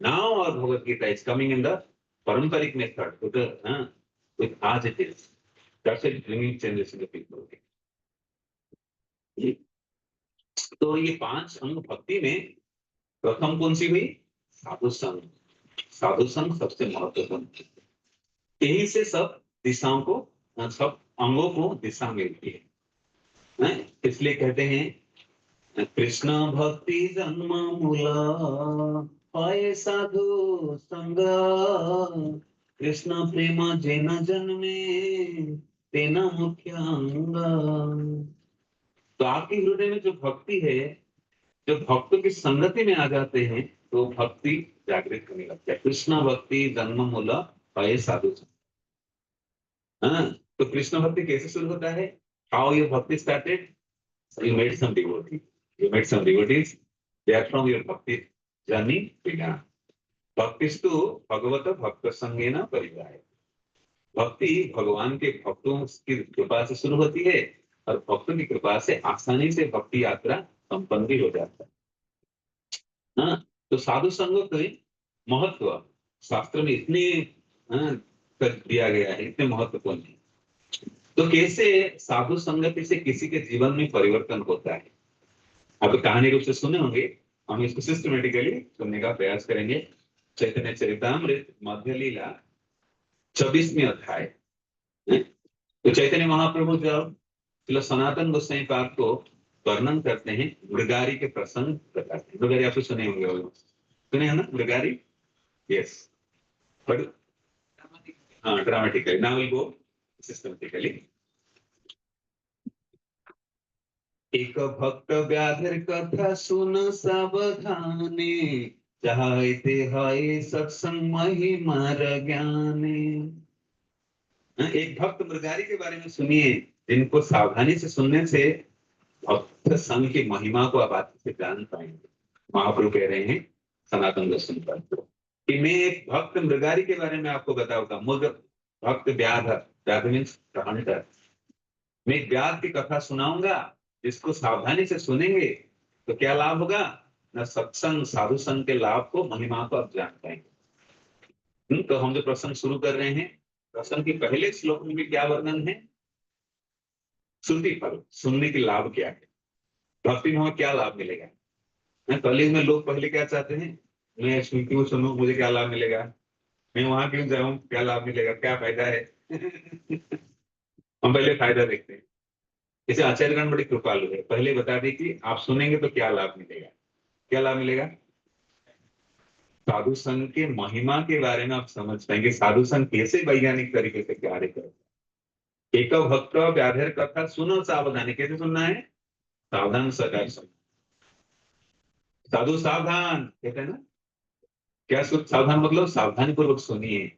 Now our Bhagavad Gita is coming in the paramaparic method with as it is. That's why it's bringing changes in the people. तो ये 5 अंग भक्ति में प्रथम कौन सी हुई? साधु संग। साधु संग सबसे महत्वपूर्ण। यहीं से सब दिशाओं को, सब अंगों को दिशा मिलती है। इसलिए कहते हैं कृष्ण भक्ति जन्म मूला पाए साधु संग, कृष्ण प्रेम जेन जन्मे तेना मुख्य अंग। तो आपके हृदय में जो भक्ति है, जो भक्तों की संगति में आ जाते हैं तो भक्ति जागृत होने लगता है। कृष्ण भक्ति जन्म मूला पाए साधु संग। तो कृष्ण भक्ति कैसे शुरू होता है? हाउ योर भक्ति started? You made some devotees. You made some devotees. Therefrom your bhakti journey began. भक्तिस्तु भगवत भक्त संगेन परिवाय। भक्ति भगवान के भक्तों की कृपा से शुरू होती है और भक्तों की कृपा से आसानी से भक्ति यात्रा संपन्न भी हो जाता है। तो साधु संग के महत्व शास्त्र में इतने कर दिया गया है, इतने महत्वपूर्ण है। तो कैसे साधु संगति से किसी के जीवन में परिवर्तन होता है? आप कहानी रूप से सुने होंगे, हम इसको सिस्टमेटिकली सुनने का प्रयास करेंगे। चैतन्य चरितामृत मध्य लीला 24वें अध्याय। तो चैतन्य महाप्रभु जब सनातन गोसाई पाद को वर्णन करते हैं, मृगारी के प्रसंग बताते हैं। मृगारी आपको सुने होंगे, सुने हैं ना Mrigari? Yes, but dramatically now will go systematically. एक भक्त व्याधर कथा सुन सावधाने, चाहते है सत्संग महिमा ज्ञाने। एक भक्त मृगारी के बारे में सुनिए, जिनको सावधानी से सुनने से भक्त संघ की महिमा को आप अच्छे से जान पाएंगे। महाप्रभु कह रहे हैं सनातन दर्शन पर कि मैं एक भक्त मृगारी के बारे में आपको बताऊंगा। मुझ भक्त व्याध, व्याध मीन्स हंटर, मैं एक व्याध की कथा सुनाऊंगा, जिसको सावधानी से सुनेंगे तो क्या लाभ होगा न, सत्संग साधु संग के लाभ को, महिमा को आप जान पाएंगे। तो हम जो प्रसंग शुरू कर रहे हैं, प्रसंग के पहले श्लोक में भी क्या वर्णन है, श्रुति फल, सुनने के लाभ क्या है, भक्ति में हमें क्या लाभ मिलेगा। कलयुग में लोग पहले क्या चाहते हैं, मैं क्यों सुनूं, मुझे क्या लाभ मिलेगा, मैं वहां क्यों जाऊं, क्या लाभ मिलेगा, क्या फायदा है। हम पहले फायदा देखते हैं। इसे आचार्यगण बड़ी कृपालु है, पहले बता दी कि आप सुनेंगे तो क्या लाभ मिलेगा। क्या लाभ मिलेगा, साधु संघ के महिमा के बारे में आप समझ पाएंगे, साधु संघ कैसे वैज्ञानिक तरीके से कार्य करता है। एक भक्त व्याधेर कथा सुनो सावधानी, कैसे सुनना है, सावधान सदा सुन, साधु सावधान कहते हैं ना, क्या सावधान मतलब सावधानी पूर्वक सुनिए।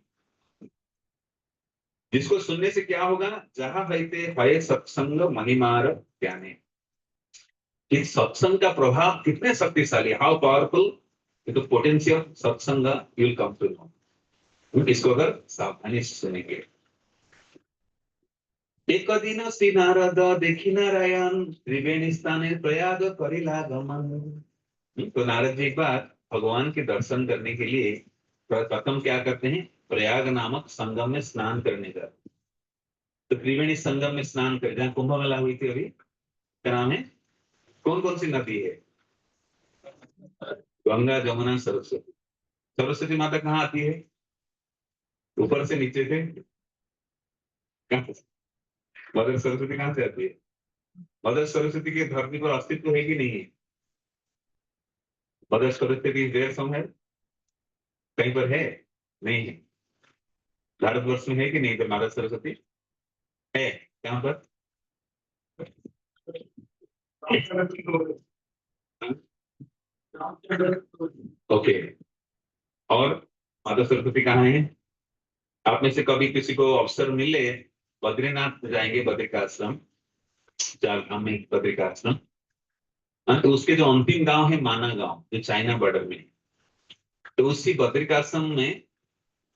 जिसको सुनने से क्या होगा, जहां रहते है सत्संग महिमार ज्ञाने, इस सत्संग का प्रभाव कितने शक्तिशाली, हाउ पावरफुल तो पोटेंशियल सत्संग विल कम टू नो। इसको अगर सावधानी से सुनेंगे। एक दिन श्री नारद देखी नारायण, त्रिवेणी स्थाने प्रयाग करिला गमन। तो नारद जी एक बार भगवान के दर्शन करने के लिए प्रथम क्या करते हैं, प्रयाग नामक संगम में स्नान करने का। तो त्रिवेणी संगम में स्नान कर, जहाँ कुंभ मेला हुई थी अभी, क्या नाम है, कौन कौन सी नदी है, गंगा जमुना सरस्वती। सरस्वती माता कहाँ आती है, ऊपर से नीचे से, कहाँ से? मदर सरस्वती कहाँ से आती है, मदर सरस्वती के धरती पर अस्तित्व है कि नहीं है, मदर सरस्वती देर सम है, कहीं पर है, नहीं है। भारतवर्ष में है कि नहीं, तो मदर सरस्वती है कहाँ पर, ओके। और माता सरस्वती कहाँ है, आप में से कभी किसी को अवसर मिले, बद्रीनाथ जाएंगे, बद्रिकाश्रम, चारधाम में बद्रिकाश्रम, हाँ, तो उसके जो अंतिम गांव है माना गांव, जो चाइना बॉर्डर में है, तो उसी बद्रिकाश्रम में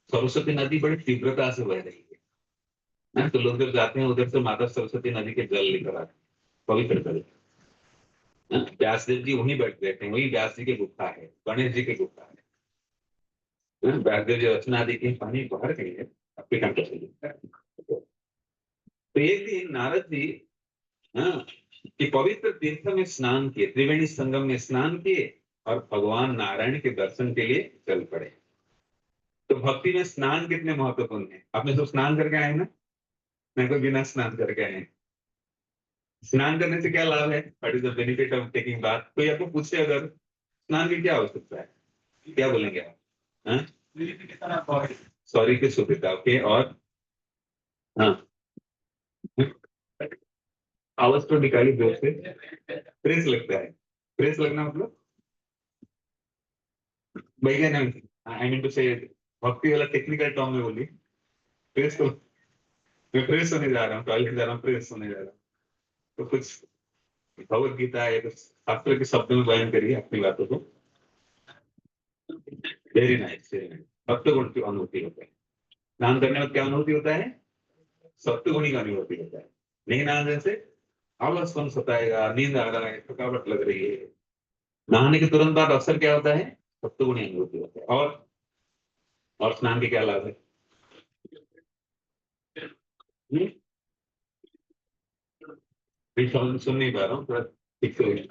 सरस्वती नदी बड़ी तीव्रता से बह रही है। हाँ, तो लोग जब जाते हैं उधर से माता सरस्वती नदी के जल लेकर आते हैं, पवित्र जल। हाँ, व्यास देव जी वहीं बैठ रहते हैं, वही व्यास जी की गुफा है, गणेश जी की गुफा है। हाँ, व्यास देव जी रचना आदि की पानी बाहर गई है, आपके काम कैसे लिखता है। तो एक दिन नारद जी, हाँ, कि पवित्र तीर्थ में स्नान किए, त्रिवेणी संगम में स्नान किए और भगवान नारायण के दर्शन के लिए चल पड़े। तो भक्ति में स्नान कितने महत्वपूर्ण है, आपने तो स्नान करके आए ना, मैं तो बिना स्नान करके आए। स्नान करने से क्या लाभ है, what is the benefit of taking bath. कोई आपको पूछे अगर स्नान की क्या आवश्यकता है, क्या बोलेंगे आप, हाँ, सॉरी की सुविधा, ओके। और हाँ, आवाज तो निकाली जोर से, फ्रेश लगता है, फ्रेश लगना मतलब भैया, आई मीन टू से भक्ति वाला टेक्निकल टर्म में बोली, फ्रेश तो, मैं फ्रेश होने जा रहा हूँ, टॉयलेट जा रहा हूँ, फ्रेश होने जा रहा हूँ। तो कुछ भगवत गीता या कुछ शास्त्र के शब्द में बयान करिए अपनी बातों को। Very nice, very nice. सत्य गुण की अनुभूति होता है, स्नान करने में क्या अनुभूति होता है, सत्य गुणी का अनुभूति होता है। नहीं नहाने से आलसपन सताएगा, नींद आ रहा है, थकावट लग रही है। नहाने के तुरंत बाद अक्सर क्या होता है, सत्य गुणी अनुभूति होता है। और स्नान के क्या लाभ है, सुन नहीं पा रहा हूँ, थोड़ा ठीक से,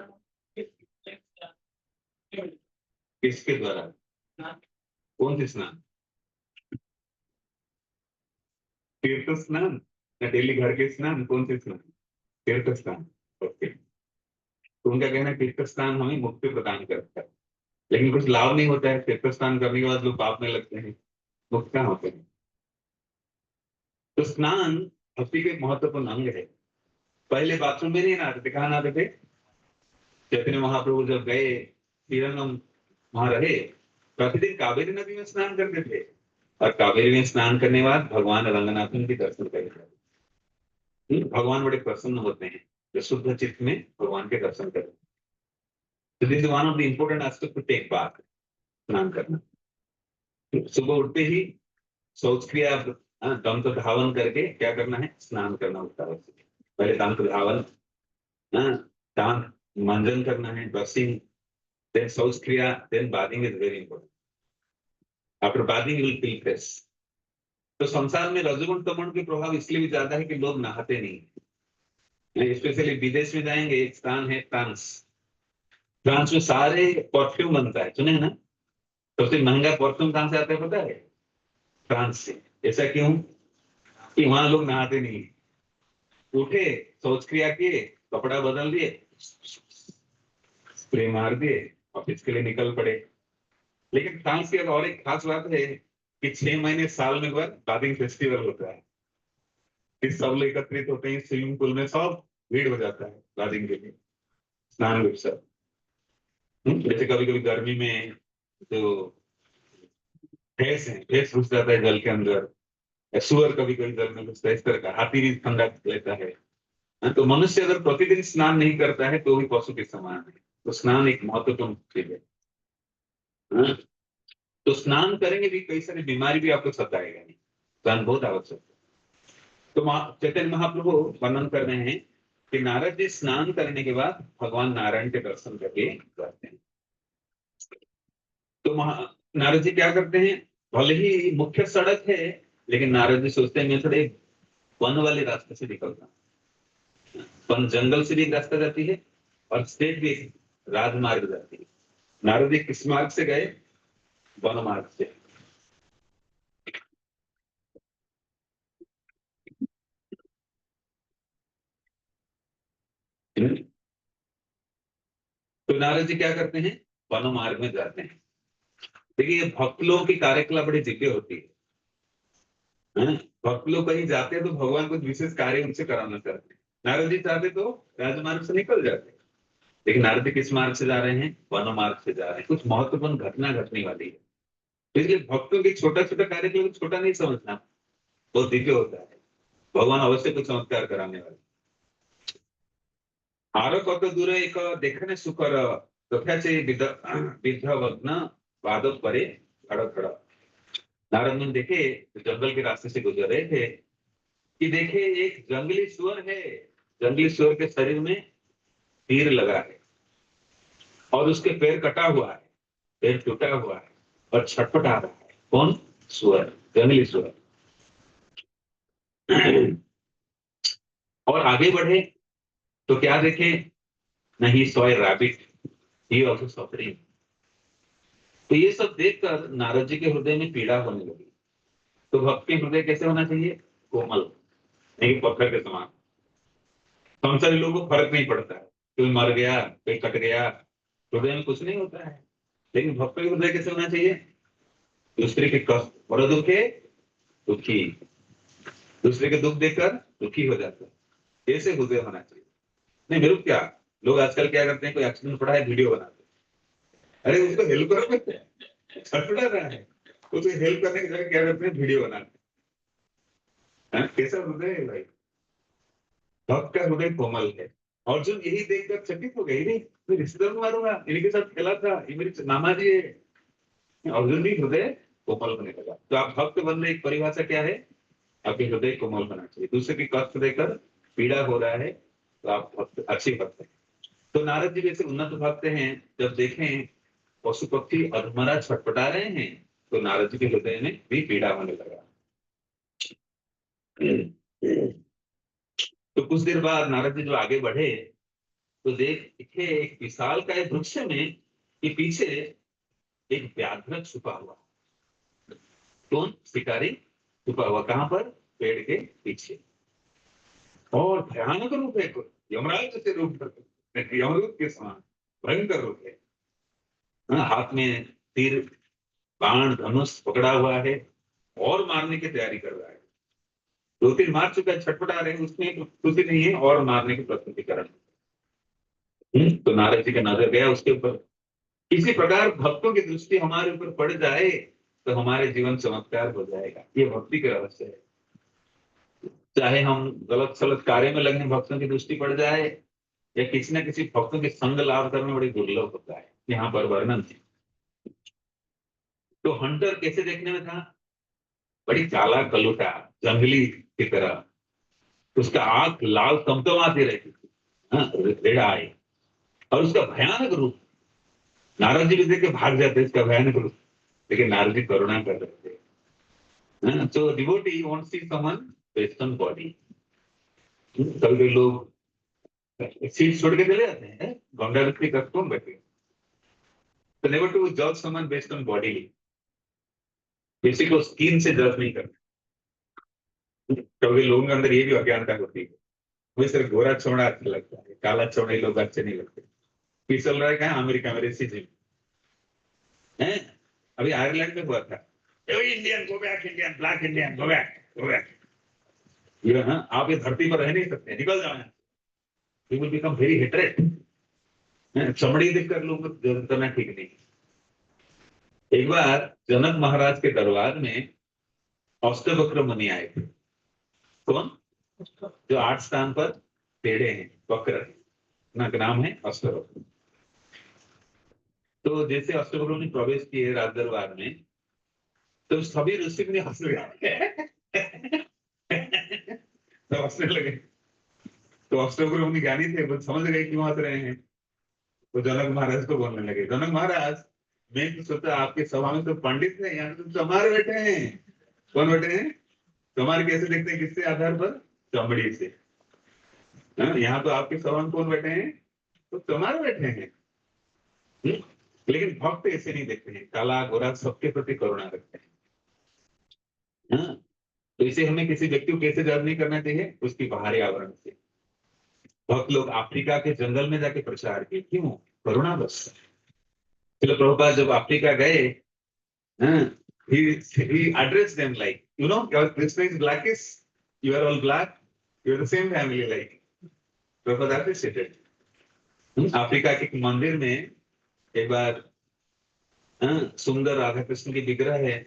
किसके द्वारा, कौन से स्नान, तीर्थ स्नान या डेली घर के स्नान, कौन से स्नान, तीर्थ स्नान, ओके। तो उनका कहना है तीर्थ स्नान हमें मुक्ति प्रदान करता है, लेकिन कुछ लाभ नहीं होता है, तीर्थ स्नान करने के बाद लोग पाप में लगते हैं, मुक्त कहाँ होते हैं। तो स्नान भक्ति के एक महत्वपूर्ण अंग है। पहले बाथरूम में नहीं नहाते थे, कहाँ नहाते थे, चैतन्य महाप्रभु जब गए श्रीरंगम, वहां रहे, प्रतिदिन कावेरी नदी में स्नान करते थे, और कावेरी में स्नान करने के बाद भगवान रंगनाथन के दर्शन करते। भगवान बड़े प्रसन्न होते हैं जो शुद्ध चित्त में भगवान के दर्शन करते हैं। तो this is one of the important aspect to take bath, स्नान करना। सुबह उठते ही शौच क्रिया, दंत धावन करके क्या करना है, स्नान करना होता है। पहले दंत धावन, दांत मंजन करना है, ब्रशिंग, देन शौच क्रिया, then bathing is very important. After bathing you will feel fresh. तो संसार में रजोगुण तमोगुण के प्रभाव इसलिए भी ज्यादा है कि लोग नहाते नहीं। स्पेशली विदेश में जाएंगे, एक स्थान है फ्रांस। फ्रांस में सारे परफ्यूम बनता है, सुने ना? सबसे महंगा परफ्यूम कहां से आता है पता है? फ्रांस से। ऐसा क्यों? कि वहां लोग नहाते नहीं। उठे, शौच क्रिया किए, कपड़ा बदल दिए, स्प्रे मार दिए, ऑफिस के लिए निकल पड़े। लेकिन फ्रांस की और एक खास बात है कि 6 महीने साल में बाद बाथिंग फेस्टिवल होता है। फिर सब लोग एकत्रित होते हैं स्विमिंग पूल में, सब भीड़ हो जाता है बाथिंग के लिए, स्नान उत्सव। जैसे कभी कभी गर्मी में जो भैंस है, भैंस घुस जाता है जल के अंदर, सुअर कभी कभी जल में घुसता है, इस तरह का। हाथी भी ठंडा लेता है। तो मनुष्य अगर प्रतिदिन स्नान नहीं करता है तो भी पशु के समान है। तो स्नान एक महत्वपूर्ण चीज है। हाँ? तो स्नान करेंगे भी, कई सारी बीमारी भी आपको सताएगा नहीं। स्नान बहुत आवश्यक है। तो चैतन्य महाप्रभु वर्णन कर रहे हैं कि नारद जी स्नान करने के बाद भगवान नारायण के दर्शन करके जाते हैं। तो नारद जी क्या करते हैं, भले ही मुख्य सड़क है, लेकिन नारद जी सोचते हैं मैं थोड़े वन वाले रास्ते से निकलता हूँ। वन जंगल से भी एक रास्ता जाती है और स्टेट भी एक राजमार्ग जाती है। नारद जी किस मार्ग से गए? वन मार्ग से। तो नारद जी क्या करते हैं, वन मार्ग में जाते हैं। देखिए भक्त लोगों की कार्यकला बड़ी दिव्य होती है। भक्त लोग कहीं जाते हैं तो भगवान कुछ विशेष कार्य उनसे कराना चाहते हैं। नारद जी चाहते तो राजमार्ग से निकल जाते, लेकिन नारद जी किस मार्ग से जा रहे हैं? वन मार्ग से जा रहे हैं। कुछ महत्वपूर्ण घटना घटने वाली है, इसलिए भक्तों की छोटा छोटा कार्य को छोटा नहीं समझना, बहुत दिव्य होता है। भगवान अवश्य कुछ चमत्कार कराने वाले। आरो कत दूर एक देखने सुकर तथ्याचे विधवग्न बादक परे खड़ा खड़ा। नारद मुनि देखे, जंगल के रास्ते से गुजर रहे थे कि देखे एक जंगली सुअर है। जंगली सुअर के शरीर में तीर लगा है और उसके पैर कटा हुआ है, पैर टूटा हुआ है और छटपटा रहा है। कौन? सुअर, जंगली सुअर। और आगे बढ़े तो क्या देखे? नहीं, soy rabbit, he also suffering. तो ये सब देखकर नारद जी के हृदय में पीड़ा होने लगी। तो भक्त के हृदय कैसे होना चाहिए? कोमल, नहीं पत्थर के समान। संसारी लोगों को फर्क नहीं पड़ता है, कोई मर गया, कोई कट गया, हृदय में कुछ नहीं होता है। लेकिन भक्त के हृदय कैसे होना चाहिए? दूसरे के कष्ट, बड़ा दुख है, दुखी, दूसरे के दुख देखकर दुखी हो जाता है। ऐसे हृदय होना चाहिए। नहीं मेरे को क्या, लोग आजकल क्या करते हैं, कोई एक्सीडेंट पड़ा है वीडियो बनाते हैं। अरे उसको हेल्प करो, छटपटा रहा है, उसको हेल्प करने की जगह क्या करते हैं, वीडियो बनाते हैं। कैसा हृदय है भाई? भक्त का हृदय कोमल है। अर्जुन यही देखकर चकित हो गई, नहीं मैं रिश्तेदार को मारूंगा, इन्हीं के साथ खेला था, ये मेरे मामा जी है। अर्जुन भी हृदय कोमल होने लगा। तो आप भक्त बनने एक परिभाषा क्या है? आपके हृदय कोमल होना चाहिए। दूसरे की कष्ट देकर पीड़ा हो रहा है तो आप भक्त, अच्छे भक्त हैं। तो नारद जी जैसे उन्नत भक्त हैं, जब देखें पशु पक्षी अधमरा छटपटा रहे हैं तो नारद जी के हृदय में भी पीड़ा होने लगा। तो कुछ देर बाद नारद जी जो आगे बढ़े तो देखे एक विशाल का एक वृक्ष में के पीछे एक व्याघ्र छुपा हुआ। कौन? शिकारी छुपा हुआ। कहां पर? पेड़ के पीछे। और भयानक रूप है, यमराज जैसे रूप, यमरूप के समान भयंकर रूप है। हाथ में तीर, बाण, धनुष पकड़ा हुआ है और मारने की तैयारी कर रहा है। 2-3 मार चुका है, छटपटा रहे हैं, उसमें खुशी नहीं है और मारने की प्रस्तुति कर रहे हैं। तो नारद जी का नजर गया उसके ऊपर। इसी प्रकार भक्तों की दृष्टि हमारे ऊपर पड़ जाए तो हमारे जीवन चमत्कार हो जाएगा। ये भक्ति का रहस्य है। चाहे हम गलत सलत कार्य में लगे, भक्तों की दृष्टि पड़ जाए या किसी न किसी भक्तों के संग लाभ करना बड़ी दुर्लभ होता है, यहाँ पर वर्णन है। तो हंटर कैसे देखने में था? बड़ी काला कलुटा, जंगली की तरह, उसका आंख लाल तमतमाती रहती थी, हाँ, रेड आई, और उसका भयानक रूप। नारद जी भी देख के भाग जाते इसका भयानक रूप, लेकिन नारद जी करुणा कर रहे थे। हाँ, तो devotee wants see someone western body. कभी कभी लोग सीट छोड़ के चले जाते हैं, गंगा रखती कब कौन बैठे। तो नेवर टू जज समवन बेस्ड ऑन बॉडी, किसी को स्किन से जज नहीं करना। क्योंकि लोगों के अंदर ये भी अज्ञानता होती है, मुझे सिर्फ गोरा चौड़ा अच्छा लगता है, काला चौड़े लोग अच्छे नहीं लगते। चल रहा है क्या अमेरिका में रेसिज्म है? अभी आयरलैंड में हुआ था, Indian go back, Indian black Indian go back, go back. ये हाँ, आप ये धरती पर रह नहीं सकते, निकल जाओ, you will become very hatred. चमड़ी देखकर लोग जज करना ठीक नहीं। एक बार जनक महाराज के दरबार में अष्टवक्र मुनि आए थे। कौन? जो 8 स्थान पर टेढ़े हैं, वक्र, उनका नाम है अष्टवक्र। तो जैसे अष्टवक्र ने प्रवेश किए राज दरबार में, तो सभी ऋषि ने हंस तो हंसने लगे। तो अष्टवक्र मुनि ज्ञानी थे, वो समझ गए क्यों हंस रहे हैं। तो जनक महाराज को बोलने लगे, जनक महाराज, मैं तो सोचा आपके सभा में तो पंडित है, यहाँ तो चमार बैठे हैं। कौन बैठे हैं? चमार कैसे देखते हैं, किसके आधार पर? चमड़ी से। यहाँ तो आपके सभा में कौन बैठे हैं? तो चमार बैठे हैं। लेकिन भक्त ऐसे नहीं देखते हैं, काला गोरा सबके प्रति करुणा रखते हैं। तो इसे हमें किसी व्यक्ति को कैसे जज नहीं करना चाहिए? उसकी बाहरी आवरण से। भक्त लोग अफ्रीका के जंगल में जाके प्रचार किए, क्यों? करुणा बस। चलो प्रभुपाद जब अफ्रीका गए, he addressed them like, your Krishna is blackish, you are all black, you are the same family, like Prabhupada appreciated। Africa के एक मंदिर में एक बार सुंदर राधा कृष्ण की विग्रह है,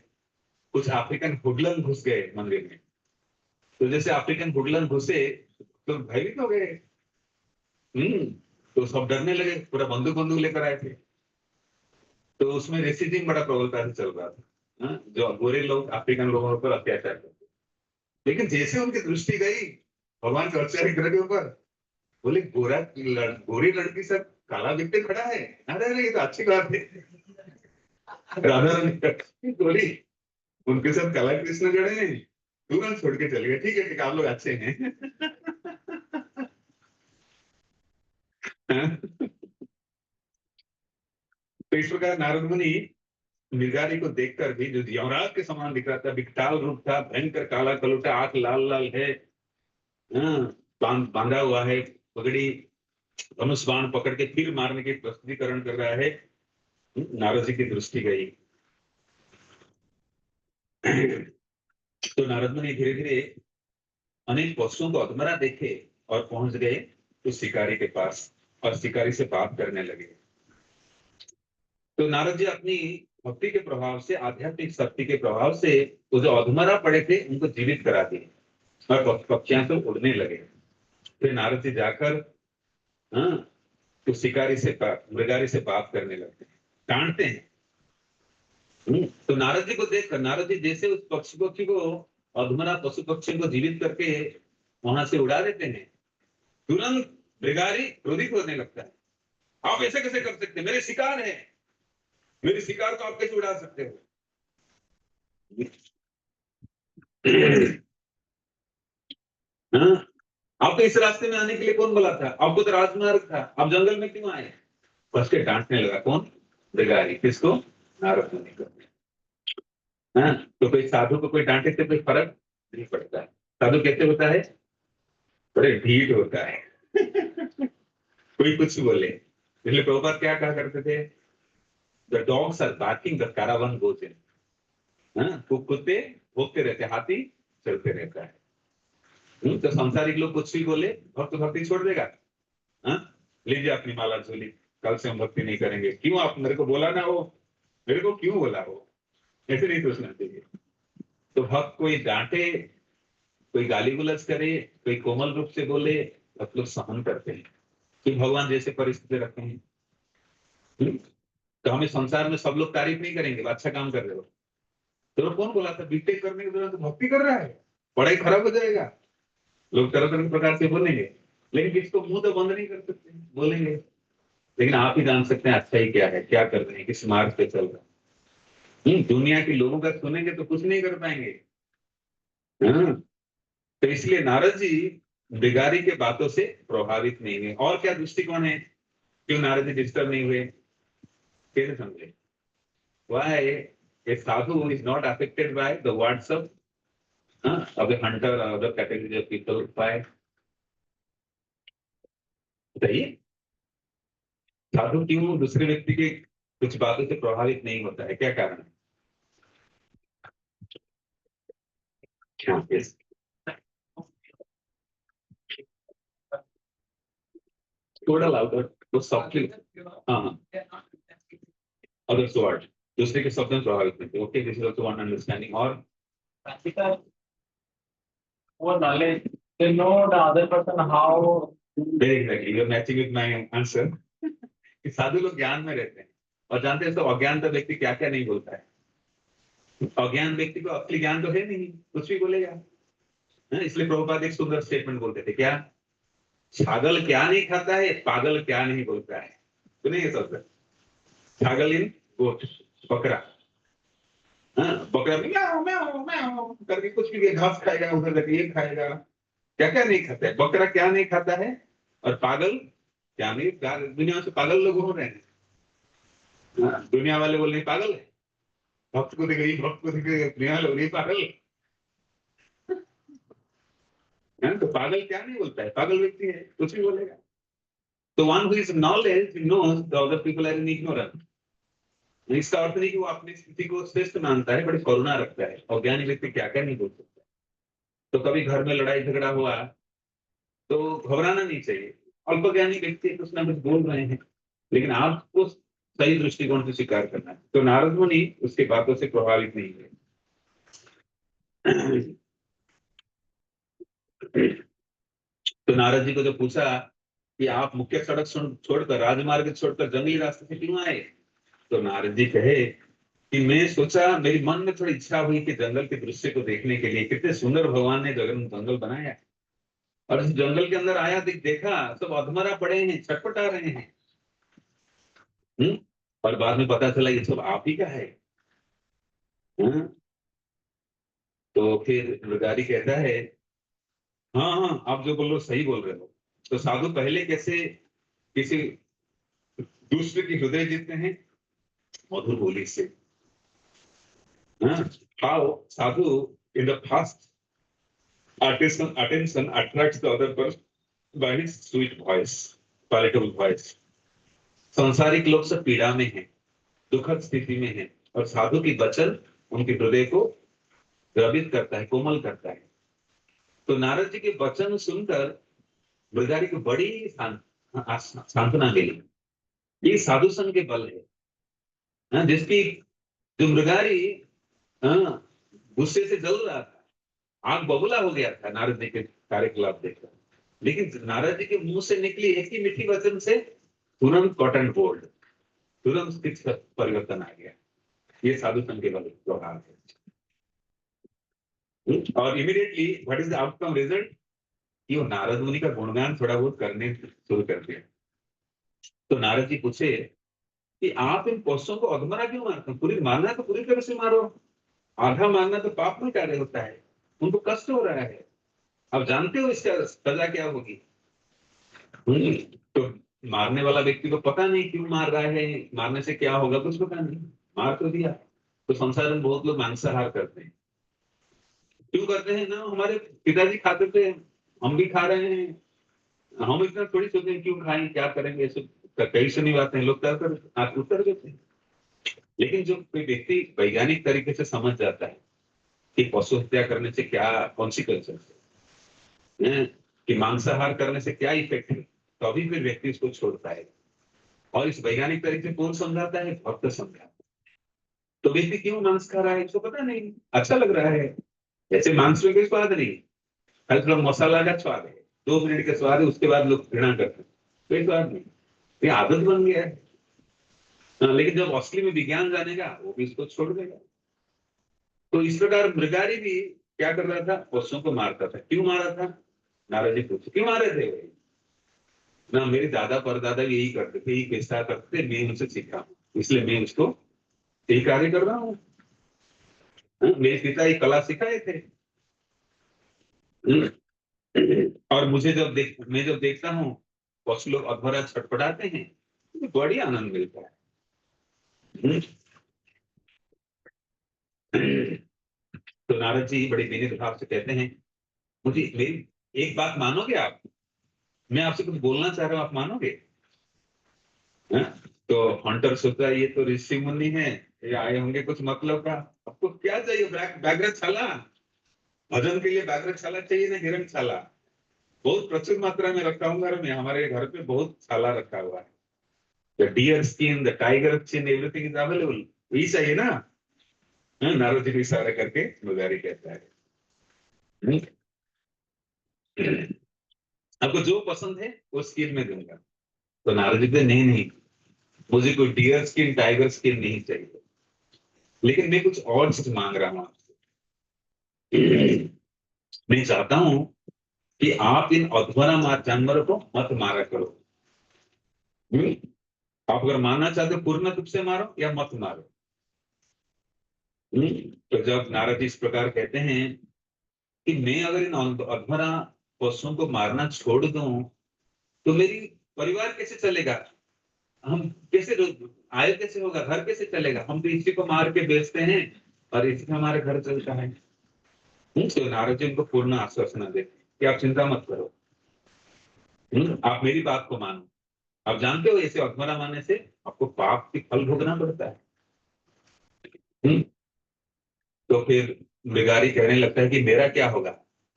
कुछ अफ्रीकन हुडलन घुस गए मंदिर में। तो जैसे अफ्रीकन हुडलन घुसे तो भयभीत हो गए। तो सब डरने लगे, पूरा बंदूक बंदूक लेकर आए थे। तो उसमें रेसिज्म बड़ा प्रबलता से चल रहा था, जो गोरे लोग अफ्रीकन लोगों पर अत्याचार करते। लेकिन जैसे उनकी दृष्टि गई भगवान के औपचारिक विग्रह के ऊपर, बोले गोरी लड़की सब काला व्यक्ति खड़ा है, अरे ये तो अच्छी बात है। राधा रानी बोली उनके साथ काला कृष्ण जड़े हैं, तुरंत छोड़ के चले गए। ठीक है, ठीक, आप लोग अच्छे हैं। तो इस प्रकार नारद मुनि मृगारी को देखकर भी, जो यमराज के समान दिख रहा था, विकटाल रूप था, भयंकर काला कलुटा, आंख लाल लाल है, बांधा हुआ है पगड़ी, धनुष बाण पकड़ के तीर मारने की प्रस्तुतिकरण कर रहा है। नारद जी की दृष्टि गई। तो नारद मुनि धीरे धीरे अनेक पशुओं को अधमरा देखे और पहुंच गए उस शिकारी के पास, और शिकारी से बात करने लगे। तो नारद जी अपनी भक्ति के प्रभाव से, आध्यात्मिक शक्ति के प्रभाव से, वो जो अधमरा पड़े थे उनको जीवित करा दिए और पक्षियां तो उड़ने लगे। फिर नारद जी जाकर उस शिकारी से, मृगारी से बात करने लगते हैं, डांटते हैं। तो नारद जी को देखकर नारद जी जैसे उस पक्षी को, अधमरा पशु पक्षी को जीवित करके वहां से उड़ा देते हैं, तुरंत मृगारी क्रोधित होने लगता है। आप ऐसे कैसे कर सकते हैं? मेरे शिकार है, मेरे शिकार को आप कैसे उड़ा सकते हो? आपको इस रास्ते में आने के लिए कौन बोला था? आपको तो राजमार्ग था, आप जंगल में क्यों आए? बस के डांटने लगा। कौन? मृगारी। किसको? नारद मुनि को। तो कोई साधु को कोई डांटे से कोई फर्क नहीं पड़ता है। साधु कैसे होता है? बड़े ढीठ होता है। कोई कुछ बोले, इसलिए प्रभुपाद क्या कहा करते थे? The dogs are barking, the caravan goes in. कुत्ते भोगते रहते, हाथी चलते रहता है। तो सांसारिक लोग कुछ भी बोले, भक्त भक्ति छोड़ देगा। लीजिए अपनी माला झोली, कल से हम भक्ति नहीं करेंगे। क्यों? आप मेरे को बोला ना हो, मेरे को क्यों बोला हो? ऐसे नहीं सोचना चाहिए। तो भक्त कोई डांटे, कोई गाली गुलज करे, कोई कोमल रूप से बोले, भक्त लोग सहन करते हैं। कि भगवान जैसे परिस्थिति रखते हैं। तो हमें संसार में सब लोग तारीफ नहीं करेंगे, अच्छा काम कर रहे हो। तो कौन बोला था बीटेक करने के दौरान तो भक्ति कर रहा है, पढ़ाई खराब हो जाएगा, लोग तरह तरह प्रकार से बोलेंगे, लेकिन किसको मुंह तो बंद नहीं कर सकते, बोलेंगे। लेकिन आप ही जान सकते हैं अच्छा ही क्या है, क्या कर रहे हैं, किस मार्ग पे चल रहे हैं। दुनिया के लोगों का सुनेंगे तो कुछ नहीं कर पाएंगे। हाँ? तो इसलिए नारद जी बिगारी के बातों से प्रभावित नहीं हुए। और क्या दृष्टिकोण है, क्यों नारद जी डिस्टर्ब नहीं हुए, कैसे समझे? Why a sadhu is not affected by the words of a hunter or other category of people? Why? बताइए, साधु क्यों दूसरे व्यक्ति के कुछ बातों से प्रभावित नहीं होता है, क्या कारण है? हाँ, yes. थोड़ा लाउडर, तो सॉफ्टली। हाँ, अदर वर्ड, दूसरे के शब्द में प्रभावित नहीं। Okay, this is also one understanding. और or knowledge. They know the other person how. Very exactly, you are matching with my answer. कि साधु लोग ज्ञान में रहते हैं और जानते हैं तो अज्ञानता व्यक्ति क्या क्या नहीं बोलता है। अज्ञान व्यक्ति को असली ज्ञान तो है नहीं, कुछ भी बोलेगा। इसलिए प्रभुपाद एक सुंदर स्टेटमेंट बोलते थे, क्या? छागल क्या नहीं खाता है, पागल क्या नहीं बोलता है। तो नहीं है सब, छागल इन गोट, बकरा। बकरा भी म्याऊं म्याऊं म्याऊं करके कुछ भी घास खाएगा, उधर जाके ये खाएगा, क्या क्या नहीं खाता है। बकरा क्या नहीं खाता है, और पागल क्या नहीं। दुनिया से पागल लोग हो रहे हैं। दुनिया वाले बोल रहे पागल है, भक्त को देखे, भक्त को देखे दुनिया वाले बोल रही पागल है। तो पागल क्या नहीं बोलता है, पागल व्यक्ति है, कुछ भी बोलेगा। तो one who is knowledge knows the other people are in ignorance. इसका अर्थ नहीं कि वो अपनी स्थिति को श्रेष्ठ मानता है, बड़ी करुणा रखता है। और ज्ञानी व्यक्ति क्या क्या नहीं बोल सकता। तो कभी घर में लड़ाई झगड़ा हुआ तो घबराना नहीं चाहिए। अल्पज्ञानी व्यक्ति कुछ ना कुछ बोल रहे हैं, लेकिन आपको सही दृष्टिकोण से स्वीकार करना है। तो नारद मुनि उसके बातों से प्रभावित नहीं हुए। तो नारद जी को जब पूछा कि आप मुख्य सड़क छोड़कर, राजमार्ग छोड़कर जंगली रास्ते से क्यों आए, तो नारद जी कहे कि मैं सोचा, मेरी मन में थोड़ी इच्छा हुई कि जंगल के दृश्य को देखने के लिए, कितने सुंदर भगवान ने जंगल बनाया। और इस जंगल के अंदर आया, देखा सब अधमरा पड़े हैं, छटपटा रहे हैं। और बाद में पता चला ये सब आप ही का है। तो फिर मृगारी कहता है, हाँ हाँ आप जो बोल रहे हो सही बोल रहे हो। तो साधु पहले कैसे किसी दूसरे की हृदय जीतते हैं, मधुर बोली से। How Sadhu in the fast attention attracts the other person by his sweet voice, palatable voice. संसारिक लोग सब पीड़ा में हैं, दुखद स्थिति में हैं, और साधु की वचन उनके हृदय को द्रवित करता है, कोमल करता है। तो नारद जी के वचन सुनकर मृगारी को बड़ी सांत्वना मिली। ये साधु संग के बल है। जिसकी जो मृगारी गुस्से से जल रहा था, आग बबूला हो गया था नारद जी के कार्यकलाप देखकर, लेकिन नारद जी के मुंह से निकली एक ही मीठी वचन से तुरंत कॉटन बोल्ड, तुरंत किस परिवर्तन आ गया। ये साधु संघ के बल प्रभाव है। और immediately what is the outcome result, कि वो नारद मुनि का गुणगान थोड़ा बहुत करने शुरू कर दिया। तो नारद जी पूछे कि आप इन पशुओं को अधमरा क्यों मारते हैं? पूरी मारना तो पूरी तरह से मारो, आधा मारना तो पाप में कार्य होता है, उनको कष्ट हो रहा है। अब जानते हो इसका सजा क्या होगी। तो मारने वाला व्यक्ति को पता नहीं क्यों मार रहा है, मारने से क्या होगा कुछ पता नहीं, मार तो दिया। तो संसार में बहुत लोग मांसाहार करते हैं। क्यों करते हैं ना, हमारे पिताजी खाते थे, हम भी खा रहे हैं, हम इतना थोड़ी सोचते हैं क्यों खाएं, क्या करेंगे, सब कई सुनी बातें लोग कर उत्तर देते हैं। लेकिन जो कोई व्यक्ति वैज्ञानिक तरीके से समझ जाता है कि पशु हत्या करने से क्या कॉन्सिक्वेंसेस है, कि मांसाहार करने से क्या इफेक्ट है, तो अभी फिर व्यक्ति इसको छोड़ता है। और इस वैज्ञानिक तरीके से कौन समझाता है, भक्त समझाता है। तो व्यक्ति क्यों मांस खा रहा है, इसको पता नहीं, अच्छा लग रहा है। जैसे मांस में कोई स्वाद नहीं, खाली थोड़ा मसाला का स्वाद है, 2 मिनट का स्वाद है, उसके बाद लोग घृणा करते हैं। कोई बात नहीं, ये आदत बन गया है। लेकिन जब असली में विज्ञान जानेगा वो भी इसको छोड़ देगा। तो इस प्रकार मृगारी भी क्या कर रहा था, पशुओं को मारता था। क्यों मारा था, नारद जी पूछे क्यों मारे थे भाई? ना मेरे दादा परदादा भी यही करते थे, यही पेशा करते थे, मैं उनसे सीखा हूं, इसलिए मैं उसको यही कार्य कर रहा हूँ। मेरे पिता ये कला सिखाए थे। और मैं जब देखता हूँ पशु लोग अधूरा छटपटाते हैं, मुझे बड़ी आनंद मिलता है। तो नारद जी बड़े विनीत भाव से कहते हैं, मुझे मेरी एक बात मानोगे आप? मैं आपसे कुछ बोलना चाह रहा हूँ, आप मानोगे? हाँ? तो हंटर सोचता है ये तो ऋषि मुनि है, ये आए होंगे कुछ मतलब का। आपको क्या चाहिए? व्याघ्रशाला, भजन के लिए व्याघ्रशाला चाहिए ना हिरणशाला? बहुत प्रचुर मात्रा में रखा हूँ घर में, हमारे घर पे बहुत शाला रखा हुआ है। The dear skin, the tiger skin, everything is available. यही चाहिए ना? नारद जी को इशारा करके मुरारी कहता है। आपको जो पसंद है वो स्किन में दूंगा। तो नारद जी कहते नहीं नहीं, मुझे कोई डियर स्किन टाइगर स्किन नहीं चाहिए, लेकिन मैं कुछ और चीज मांग रहा हूं आपसे। मैं चाहता हूं कि आप इन अध्वरा जानवरों को मत मारा करो। आप अगर मारना चाहते हो पूर्ण रूप से मारो या मत मारो। तो जब नारद जी इस प्रकार कहते हैं कि मैं अगर इन अध्वरा पशुओं को मारना छोड़ दूं तो मेरी परिवार कैसे चलेगा? हम कैसे आय कैसे होगा, घर कैसे चलेगा? हम तो इसी को मार के बेचते हैं और इसी से हमारे घर चलता है। तो नारद जी उनको पूर्ण आश्वासन देते कि आप चिंता मत करो, आप मेरी बात को मानो। आप जानते हो ऐसे अधमरा मानने से आपको पाप की फल भोगना पड़ता है। तो फिर मृगारी कहने लगता है कि मेरा क्या होगा,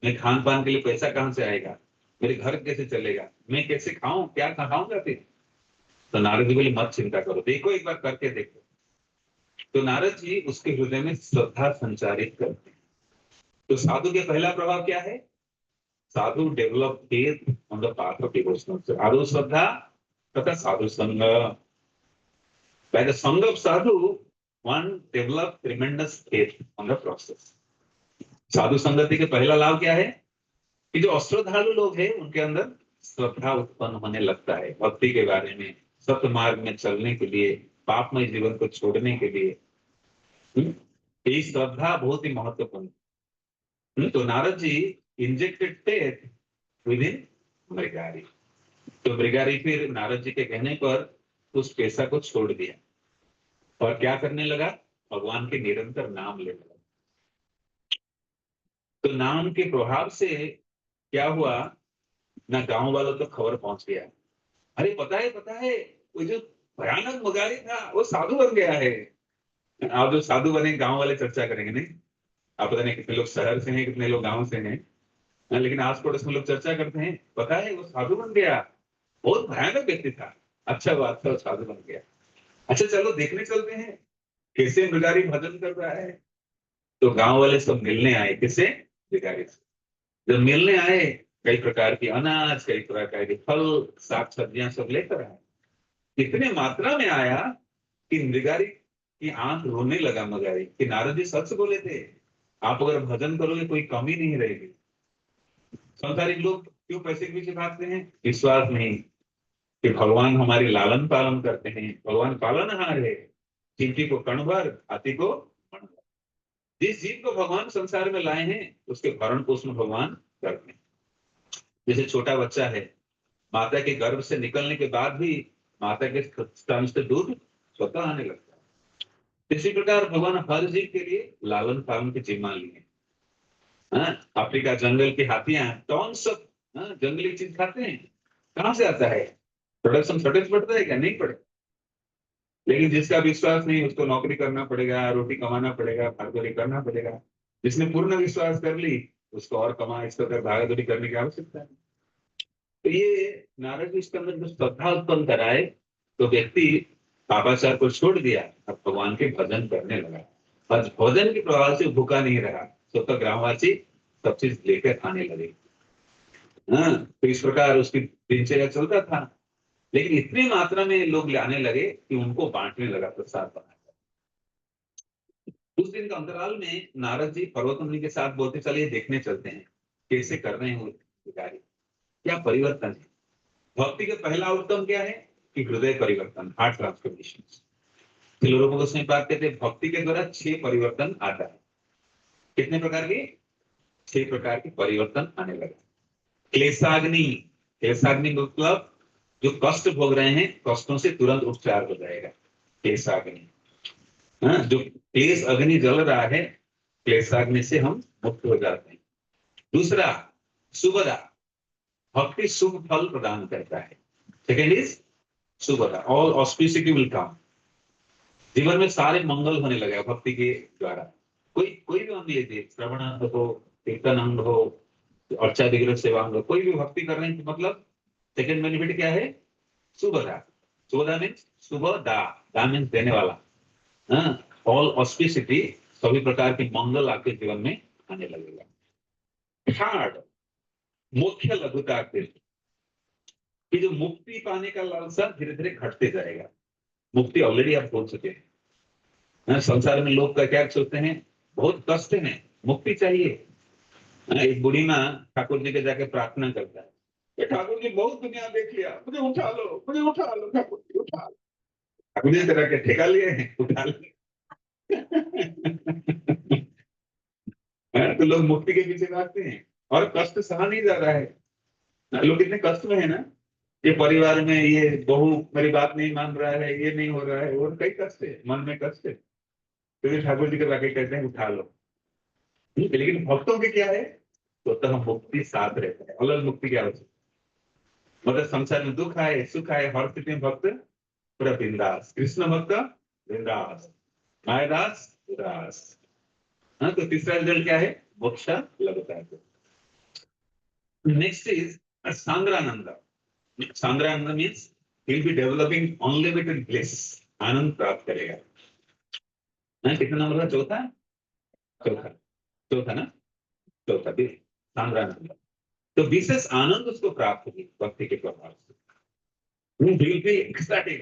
मैं खान पान के लिए पैसा कहां से आएगा, मेरे घर कैसे चलेगा, मैं कैसे खाऊं, क्या खाऊंगा फिर? तो नारद जी बोले मत चिंता करो, देखो एक बार करके देखो। तो नारद जी उसके हृदय में श्रद्धा संचारित करते हैं। तो साधु के पहला प्रभाव क्या है? साधु develop faith on the path of devotional. साधु श्रद्धा तथा साधु संग। By the song of sadhu, one develop tremendous faith on the process. साधु संगति के पहला लाभ क्या है कि जो अश्रद्धालु लोग हैं उनके अंदर श्रद्धा उत्पन्न होने लगता है भक्ति के बारे में, सत्य मार्ग में चलने के लिए, पापमय जीवन को छोड़ने के लिए। ये श्रद्धा बहुत ही महत्वपूर्ण। तो Narad ji injected faith with in मृगारी। तो मृगारी फिर नारद जी के कहने पर उस पेशा को छोड़ दिया और क्या करने लगा, भगवान के निरंतर नाम लेने लगा। तो नाम के प्रभाव से क्या हुआ ना, गांव वालों तक खबर पहुंच गया, अरे पता है वो जो भयानक मृगारी था वो साधु बन गया है। आप जो साधु बने गांव वाले चर्चा करेंगे, नहीं आप पता नहीं कितने लोग शहर से हैं कितने लोग गांव से हैं, लेकिन आस पड़ोस में लोग चर्चा करते हैं, पता है वो साधु बन गया, बहुत भयानक व्यक्ति था, अच्छा बात था वो साधु बन गया। अच्छा चलो देखने चलते हैं कैसे मृगारी भजन कर रहा है। तो गांव वाले सब मिलने आए, किसे? मृगारी से। जब मिलने आए कई प्रकार की अनाज, कई प्रकार के फल, साग सब्जियां सब लेकर आए। इतने मात्रा में आया कि मृगारी की आंख रोने लगा मृगारी कि नारद जी सच बोले थे, आप अगर भजन करोगे कोई कमी नहीं रहेगी। संसारिक लोग क्यों पैसे के पीछे भागते हैं? विश्वास नहीं कि भगवान हमारी लालन पालन करते हैं, भगवान पालनहार है, चींटी को कण भर, हाथी को मण भर। जिस जीव को भगवान संसार में लाए हैं उसके भरण पोषण भगवान करते हैं। जैसे छोटा बच्चा है, माता के गर्भ से निकलने के बाद भी माता के स्तन से दूध स्वतः आने लगता है। इसी प्रकार भगवान हर जीव के लिए लालन पालन की जिम्मा लिए। अफ्रीका जंगल की हाथियां कौन सब जंगली चीज खाते हैं, कहां से आता है? प्रोडक्शन शॉर्टेज पड़ता है क्या? नहीं पड़ता। लेकिन जिसका विश्वास नहीं उसको नौकरी करना पड़ेगा, रोटी कमाना पड़ेगा, भागदौड़ी करना पड़ेगा। जिसने पूर्ण विश्वास कर ली उसको और कमा इस प्रकार भागदौड़ी करने की आवश्यकता है। तो ये नारद जी इसके अंदर जो श्रद्धा उत्पन्न कराए तो व्यक्ति पापाचार को छोड़ दिया और भगवान के भजन करने लगा। आज भोजन के प्रभाव से भूखा नहीं रहा, स्वतः ग्रामवासी सब चीज लेकर खाने लगे। तो इस प्रकार उसकी दिनचर्या चलता था। लेकिन इतनी मात्रा में लोग लाने लगे कि उनको बांटने लगा प्रसाद बनाकर। उस दिन का अंतराल में नारद जी पर्वत मुनि के साथ बोलते चलिए देखने चलते हैं कैसे कर रहे हैं वो भिखारी, क्या परिवर्तन है। भक्ति का पहला उत्तम क्या है कि हृदय परिवर्तन, हार्ट ट्रांसफॉर्मेशन। लोगों को उसमें बात कहते हैं भक्ति के द्वारा 6 परिवर्तन आता है। कितने प्रकार के? 6 प्रकार के परिवर्तन आने लगे। क्लेशाग्नि, क्लेशाग्नि मतलब जो कष्ट भोग रहे हैं कष्टों से तुरंत उपचार हो जाएगा। क्लेशाग्नि, हाँ, जो क्लेश अग्नि जल रहा है क्लेशाग्नि से हम मुक्त हो जाते हैं। दूसरा सुबदा, भक्ति शुभ फल प्रदान करता है। सेकेंड इज सुबदा, ऑल ऑस्पिसिटी विल कम। जीवन में सारे मंगल होने लगे भक्ति के द्वारा। कोई भी अंग लीजिए, श्रवण अंग हो, कीर्तन अंग हो, अर्चा विग्रह सेवा अंग हो, कोई भी भक्ति कर रहे हैं मतलब सेकेंड बेनिफिट क्या है? सुबदा। सुबदा मीन्स सुबह दा, दा मीन्स देने वाला। ऑल ऑस्पिसिटी, सभी प्रकार के मंगल आपके जीवन में आने लगेगा। थर्ड, मुख्य लघुता, कि जो मुक्ति पाने का लालसा धीरे धीरे घटते जाएगा। मुक्ति ऑलरेडी आप बोल चुके हैं। संसार में लोग का क्या सोचते हैं? बहुत कष्ट है, मुक्ति चाहिए। एक बूढ़ी माँ ठाकुर जी के जाके प्रार्थना करता है, ठाकुर जी बहुत दुनिया देख लिया, मुझे उठा लो, मुझे उठा लो, ठाकुर जी उठा लो। ठाकुर जी तरह के ठेका लिए हैं, उठा लिए। तो लोग मुक्ति के पीछे भागते हैं और कष्ट सहा नहीं जा रहा है। लोग इतने कष्ट में है ना, ये परिवार में ये बहू मेरी बात नहीं मान रहा है, ये नहीं हो रहा है, और कई कष्ट है, मन में कष्ट है। तो ठाकुर जी के बाकी कहते हैं उठा लो। लेकिन भक्तों के क्या है? तो हम मुक्ति साथ रहता है, अलग मुक्ति क्या होती है। मतलब संसार में दुख आए सुख आए, हर स्थिति में भक्त पूरा बिंदास, कृष्ण भक्त बिंदास, मायादास उदास। हाँ, तो तीसरा रिजल्ट क्या है? मोक्ष लगता है। नेक्स्ट इज सांद्रानंद। सांद्रानंद means he'll be developing unlimited bliss, आनंद प्राप्त करेगा। कितना नंबर था? चौथा, चौथा, चौथा ना, चौथा भी सांद्रानंद। तो विशेष आनंद उसको प्राप्त हुई भक्ति के प्रभाव से। He'll be ecstatic।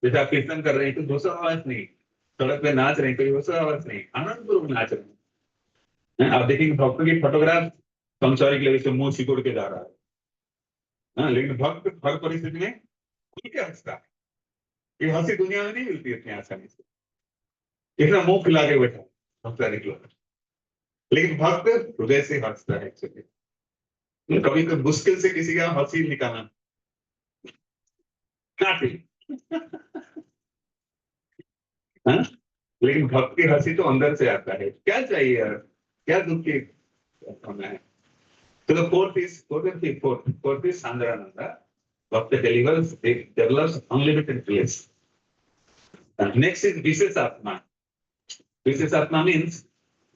जैसे आप कीर्तन कर रहे हैं तो दूसरा आवाज नहीं, सड़क पे नाच रहे हैं कोई दूसरा आवाज नहीं, आनंद पूर्वक नाच रहे हैं। आप देखेंगे भक्तों की फोटोग्राफ संसारिक लेवल से मुंह सिकुड़ के जा रहा है, लेकिन भक्त हर परिस्थिति में खुल के हंसता है। ये हंसी दुनिया में नहीं मिलती इतनी आसानी से, इतना मुंह खिला के बैठा संसारिक लोग, लेकिन भक्त हृदय से हंसता है। कभी तो मुश्किल से किसी का हंसी निकालना हाँ? लेकिन भक्त की हंसी तो अंदर से आता है। क्या चाहिए यार, क्या दुख की होना है। तो the fourth is Sandrananda. Bhakta develops unlimited bliss. Next is Visheshatma. Visheshatma means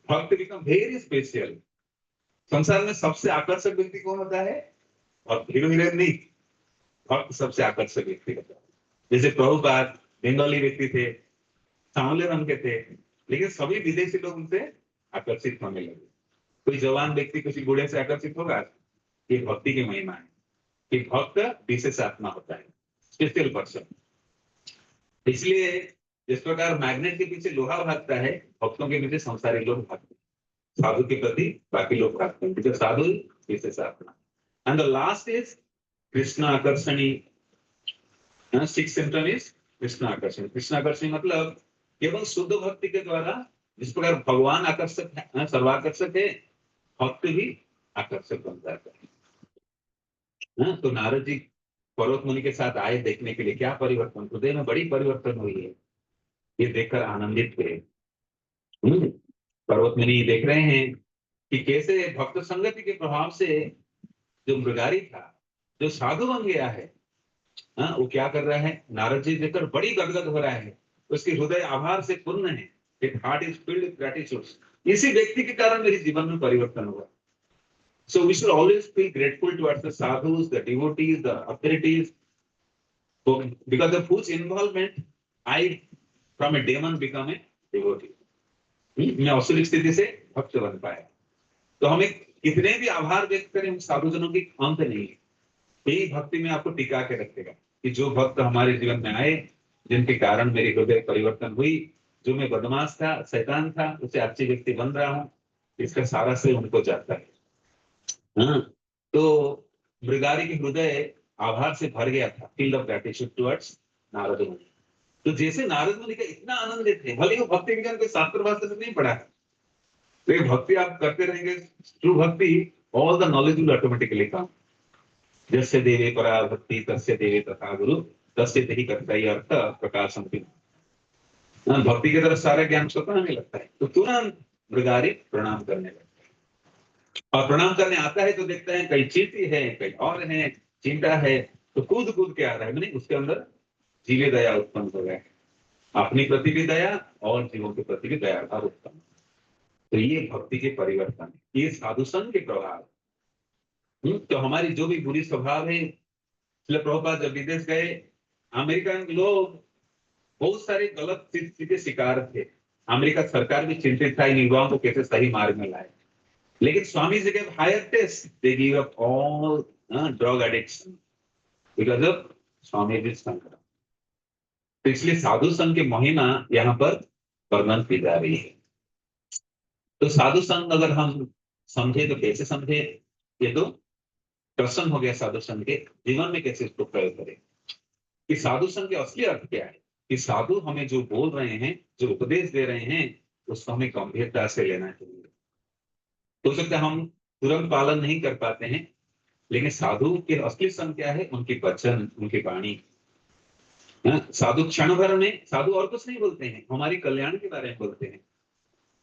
भक्त become very special. संसार में सबसे आकर्षक व्यक्ति कौन होता है? और हीरो हीरोइन नहीं, भक्त सबसे आकर्षक व्यक्ति होता है। जैसे प्रभुपाद बंगाली व्यक्ति थे, सांवले रंग के थे, लेकिन सभी विदेशी लोग उनसे आकर्षित होने लगे। कोई जवान व्यक्ति किसी बूढ़े से आकर्षित होगा? ये भक्ति की महिमा है कि भक्त विशेष आत्मा होता है, स्पेशल पर्सन। इसलिए जिस प्रकार मैग्नेट के पीछे लोहा भागता है, भक्तों के पीछे संसारी लोग भागते हैं, साधु के प्रति बाकी लोग भागते हैं, जो साधु विशेष आत्मा। And the last is Krishna आकर्षणी। सिक्स सिम्पटम इज कृष्ण आकर्षण। कृष्ण आकर्षण मतलब केवल शुद्ध भक्ति के द्वारा, जिस प्रकार भगवान आकर्षक है, सर्वाकर्षक है, भक्त भी आकर्षक बन जाता है। तो नारद जी पर्वत मुनि के साथ आए देखने के लिए, क्या परिवर्तन, हृदय में बड़ी परिवर्तन हुई है, ये देखकर आनंदित थे। पर्वत मुनि देख रहे हैं कि कैसे भक्त संगति के प्रभाव से जो मृगारी था, जो साधु बन गया है, वो क्या कर रहा है? नारद जी देखकर बड़ी गदगद हो रहा है, उसके हृदय आभार से पूर्ण है। Heart is filled with gratitude. इसी व्यक्ति के कारण मेरे जीवन में परिवर्तन हुआ। So we should always feel grateful towards the sadhus, the devotees, the authorities, because of whose involvement I from a demon become a devotee. मैं असुरिक स्थिति से भक्त बन पाया। तो हमें कितने भी आभार व्यक्त करें उन साधुजनों की अंत नहीं है, यही भक्ति में आपको टिका के रखेगा। कि जो भक्त हमारे जीवन में आए, जिनके कारण मेरी हृदय परिवर्तन हुई, जो मैं बदमाश था, शैतान था, उसे अच्छी व्यक्ति बन रहा हूँ, इसका सारा श्रेय उनको जाता है। हाँ, तो मृगारी की हृदय आभार से भर गया था, field of gratitude towards Narad मुनि। तो जैसे नारद मुनि का इतना आनंद थे, भले वो भक्ति विज्ञान कोई शास्त्र वास्त्र से नहीं पढ़ा है, तो ये भक्ति आप करते रहेंगे, ट्रू भक्ति, all the knowledge will automatically come. जैसे देवे परा भक्ति तस्य देवे तथा गुरु तस्य तेहि कर्तव्य अर्थ प्रकाशम। भक्ति की तरफ सारा ज्ञान स्वतः आने लगता है, तो तुरंत मृगारी प्रणाम करने लगता है। और प्रणाम करने आता है तो देखते हैं कई चींटी है, कई और है, चिंता है, तो कूद कूद के आ रहा है, मैंने उसके अंदर जीवे दया उत्पन्न हो गया है, अपनी प्रति भी दया और जीवों के प्रति भी दया भाव उत्पन्न। तो ये भक्ति के परिवर्तन, ये साधु संघ के प्रभाव। तो हमारी जो भी बुरी स्वभाव है, इसलिए प्रभुपाद जब विदेश गए, अमेरिकन लोग बहुत सारे गलत चीज के शिकार थे, अमेरिका सरकार भी चिंतित था इन युवाओं को कैसे सही मार्ग में लाए, लेकिन स्वामी जी के higher taste, they give up all drug addiction because of Swami ji संघ। तो इसलिए साधु संघ की महिमा यहाँ पर वर्णन की जा रही है। तो साधु संघ अगर हम समझे तो कैसे समझे, ये तो प्रश्न हो गया साधु संघ के जीवन में कैसे इसको प्रयोग करें, कि साधु संघ के असली अर्थ क्या है, कि साधु हमें जो बोल रहे हैं, जो उपदेश दे रहे हैं, उसको हमें गंभीरता से लेना चाहिए। हो सकता है हम तुरंत पालन नहीं कर पाते हैं, लेकिन साधु के असली संघ क्या है, उनकी वचन, उनकी वाणी। साधु क्षण भर में, साधु और कुछ नहीं बोलते हैं, हमारी कल्याण के बारे में बोलते हैं,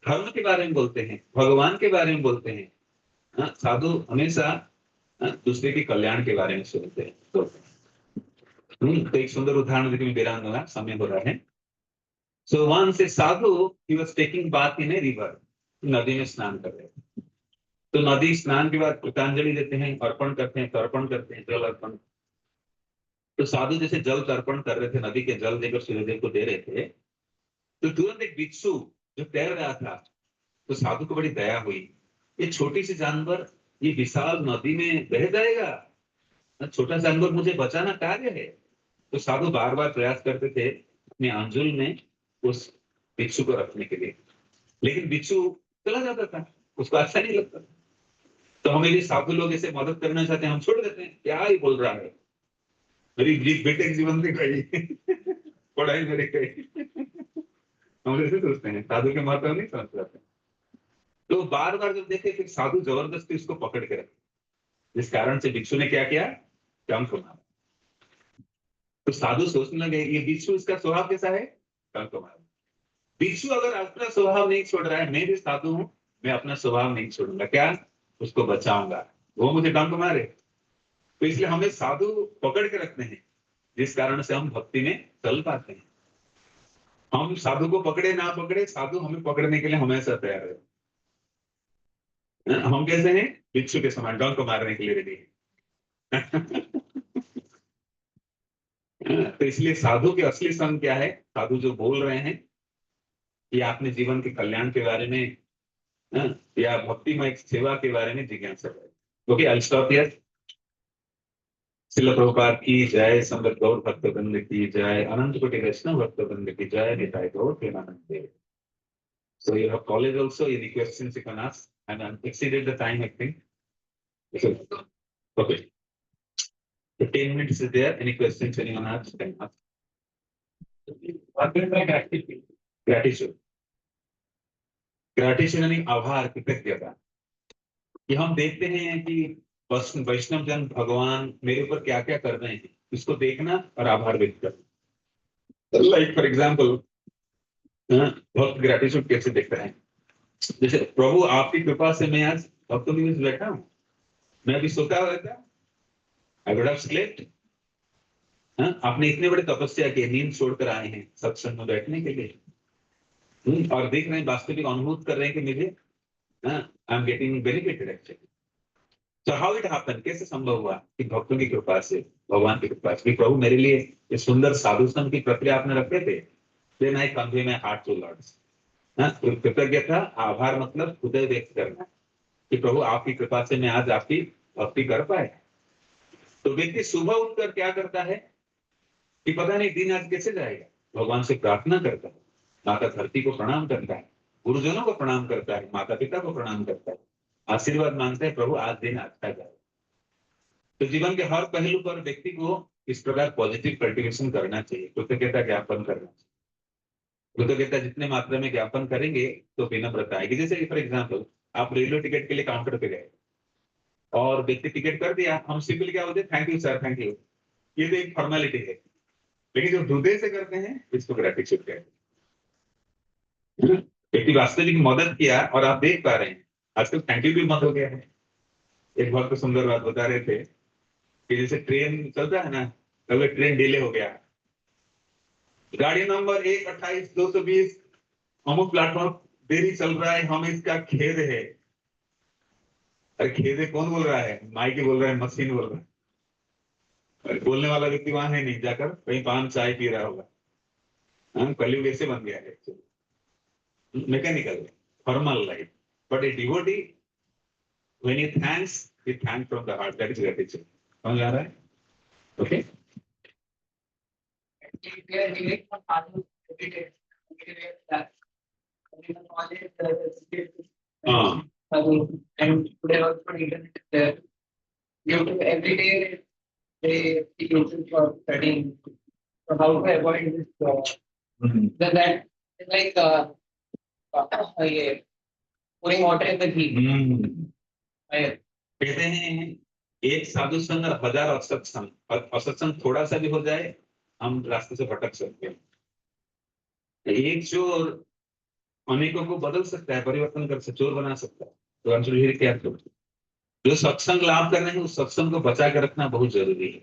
धर्म के बारे में बोलते हैं, भगवान के बारे में बोलते हैं। साधु हमेशा दूसरे के कल्याण के बारे में सोचते हैं। तो एक सुंदर उदाहरण देखिए, मैं बेरांगना समय हो रहा है। सो वन से साधु he was taking bath in a river, नदी में स्नान कर रहे हैं। तो नदी स्नान के बाद कृतांजलि देते हैं, अर्पण करते हैं, तर्पण करते हैं, जल अर्पण। तो साधु जैसे जल तर्पण कर रहे थे, नदी के जल देकर सूर्यदेव को दे रहे थे, तो तुरंत एक बिच्छू जो तैर रहा था, तो साधु को बड़ी दया हुई, ये छोटी सी जानवर ये विशाल नदी में बह जाएगा, छोटा जानवर मुझे बचाना कार्य है। तो साधु बार बार प्रयास करते थे अपने अंजुल में उस बिच्छू को रखने के लिए, लेकिन बिच्छू चला जाता था, उसको अच्छा नहीं लगता। तो हमें भी साधु लोग ऐसे मदद करना चाहते हैं, हम छोड़ देते हैं, क्या ही बोल रहा है, मेरी बेटे के जीवन में गई पढ़ाई मेरी गई, हम ऐसे सोचते हैं, साधु के महत्व नहीं समझ पाते। तो बार बार जब देखे फिर साधु जबरदस्ती उसको पकड़ के रखे, जिस कारण से बिच्छू ने क्या किया, डंक मारा। तो साधु सोचने लगे ये बिच्छू, इसका स्वभाव कैसा है, डंक मारा। बिच्छू अगर अपना स्वभाव नहीं छोड़ रहा है, मैं भी साधु हूं, मैं अपना स्वभाव नहीं छोड़ूंगा, क्या उसको बचाऊंगा, वो मुझे डंक मारे। तो इसलिए हमें साधु पकड़ के रखते हैं, जिस कारण से हम भक्ति में चल पाते हैं। हम साधु को पकड़े ना पकड़े, साधु हमें पकड़ने के लिए हमेशा तैयार है। हम कैसे हैं, बिच्छू के समान डंक मारने के लिए रेडी है। तो इसलिए साधु के असली संग क्या है, साधु जो बोल रहे हैं ये अपने जीवन के कल्याण के बारे में या भक्तिमय सेवा के बारे में जिज्ञासा है। Okay, I stop here. Srila Prabhupada की जय, संगत गौर भक्तवृंद की जय, अनंत कोटि वैष्णव भक्तवृंद की जय, निताय गौर Premanand. So you have college also, any questions you can ask? And I've exceeded the time, I think. Okay. The 10 minutes is there. Any questions anyone has? Can ask. Gratitude. Gratitude. Gratitude यानी आभार, कृतज्ञता। कि हम देखते हैं कि वैष्णव जन भगवान मेरे ऊपर क्या क्या कर रहे हैं, इसको देखना और आभार व्यक्त करना। लाइक फॉर एग्जाम्पल, भक्त ग्रेटिट्यूड कैसे देखता है, जैसे प्रभु आपकी कृपा से मैं आज भक्तों के बीच बैठा हूं, मैं अभी सोता हुआ था, आई वुड हैव स्लेप्ट। आपने इतने बड़े तपस्या की, नींद छोड़कर आए हैं सत्संग में बैठने के लिए, और देख रहे हैं, वास्तविक अनुभूत कर रहे हैं कि मुझे I am getting benefited actually. So how it happened? कैसे संभव हुआ कि भक्तों की कृपा से, भगवान की कृपा से, प्रभु मेरे लिए ये सुंदर साधु संघ की प्रक्रिया आपने रखे थे, then I convey my heart to Lord। कृतज्ञता, आभार मतलब हृदय व्यक्त करना कि प्रभु आपकी कृपा से मैं आज आपकी भक्ति कर पाए। तो व्यक्ति सुबह उठकर क्या करता है, कि पता नहीं दिन आज कैसे जाएगा। भगवान से प्रार्थना करता है, माता धरती को प्रणाम करता है, गुरुजनों को प्रणाम करता है, माता पिता को प्रणाम करता है, आशीर्वाद मांगते हैं, प्रभु आज दिन अच्छा जाए। तो जीवन के हर पहलू पर व्यक्ति को इस प्रकार पॉजिटिव कल्टिवेशन करना चाहिए, कृतज्ञता ज्ञापन करना चाहिए। कृतज्ञता जितने मात्रा में ज्ञापन करेंगे तो विनम्रता आएगी। जैसे फॉर एग्जाम्पल आप रेलवे टिकट के लिए काउंटर पे गए और व्यक्ति टिकट कर दिया, हम सिंपल क्या बोलते हैं, thank you sir, thank you. ये तो एक फॉर्मेलिटी है, लेकिन जो हृदय से करते हैं इसको ग्रेटिट्यूड कहते हैं। व्यक्ति वास्तविक मदद किया और आप देख पा रहे हैं आजकल थैंक यू भी बंद हो गया है। एक बहुत सुंदर बात बता रहे थे कि जैसे ट्रेन चलता है ना, कभी ट्रेन डिले हो गया, गाड़ी नंबर 128-220 अमुक प्लेटफॉर्म देरी चल रहा है, हमें इसका खेद है। अरे खेद है कौन बोल रहा है, माइक बोल रहा है, मशीन बोल रहा है। अरे बोलने वाला व्यक्ति वहां है नहीं, जाकर कहीं पान चाय पी रहा होगा। हाँ, कलयुग ऐसे बन गया है, mechanical formal life. But a devotee when he thanks, he thanks from the heart, that is gratitude। समझ आ रहा है? Okay. We are dealing with Padu every day. That. In the college, हाँ, and today also internet is there. YouTube every day they use it for studying. So how to avoid this? Then that is like yeah, pouring water in the ghee. Yeah. कहते हैं एक साधु संग और 1000 असत्संग, और असत्संग थोड़ा सा भी हो जाए हम रास्ते से भटक सकते हैं। एक चोर अनेकों को बदल सकता है, परिवर्तन कर सकता, चोर बना सकता है। तो आंसर ये क्या, जो सत्संग लाभ कर रहे हैं उस सत्संग को बचा कर रखना बहुत जरूरी है।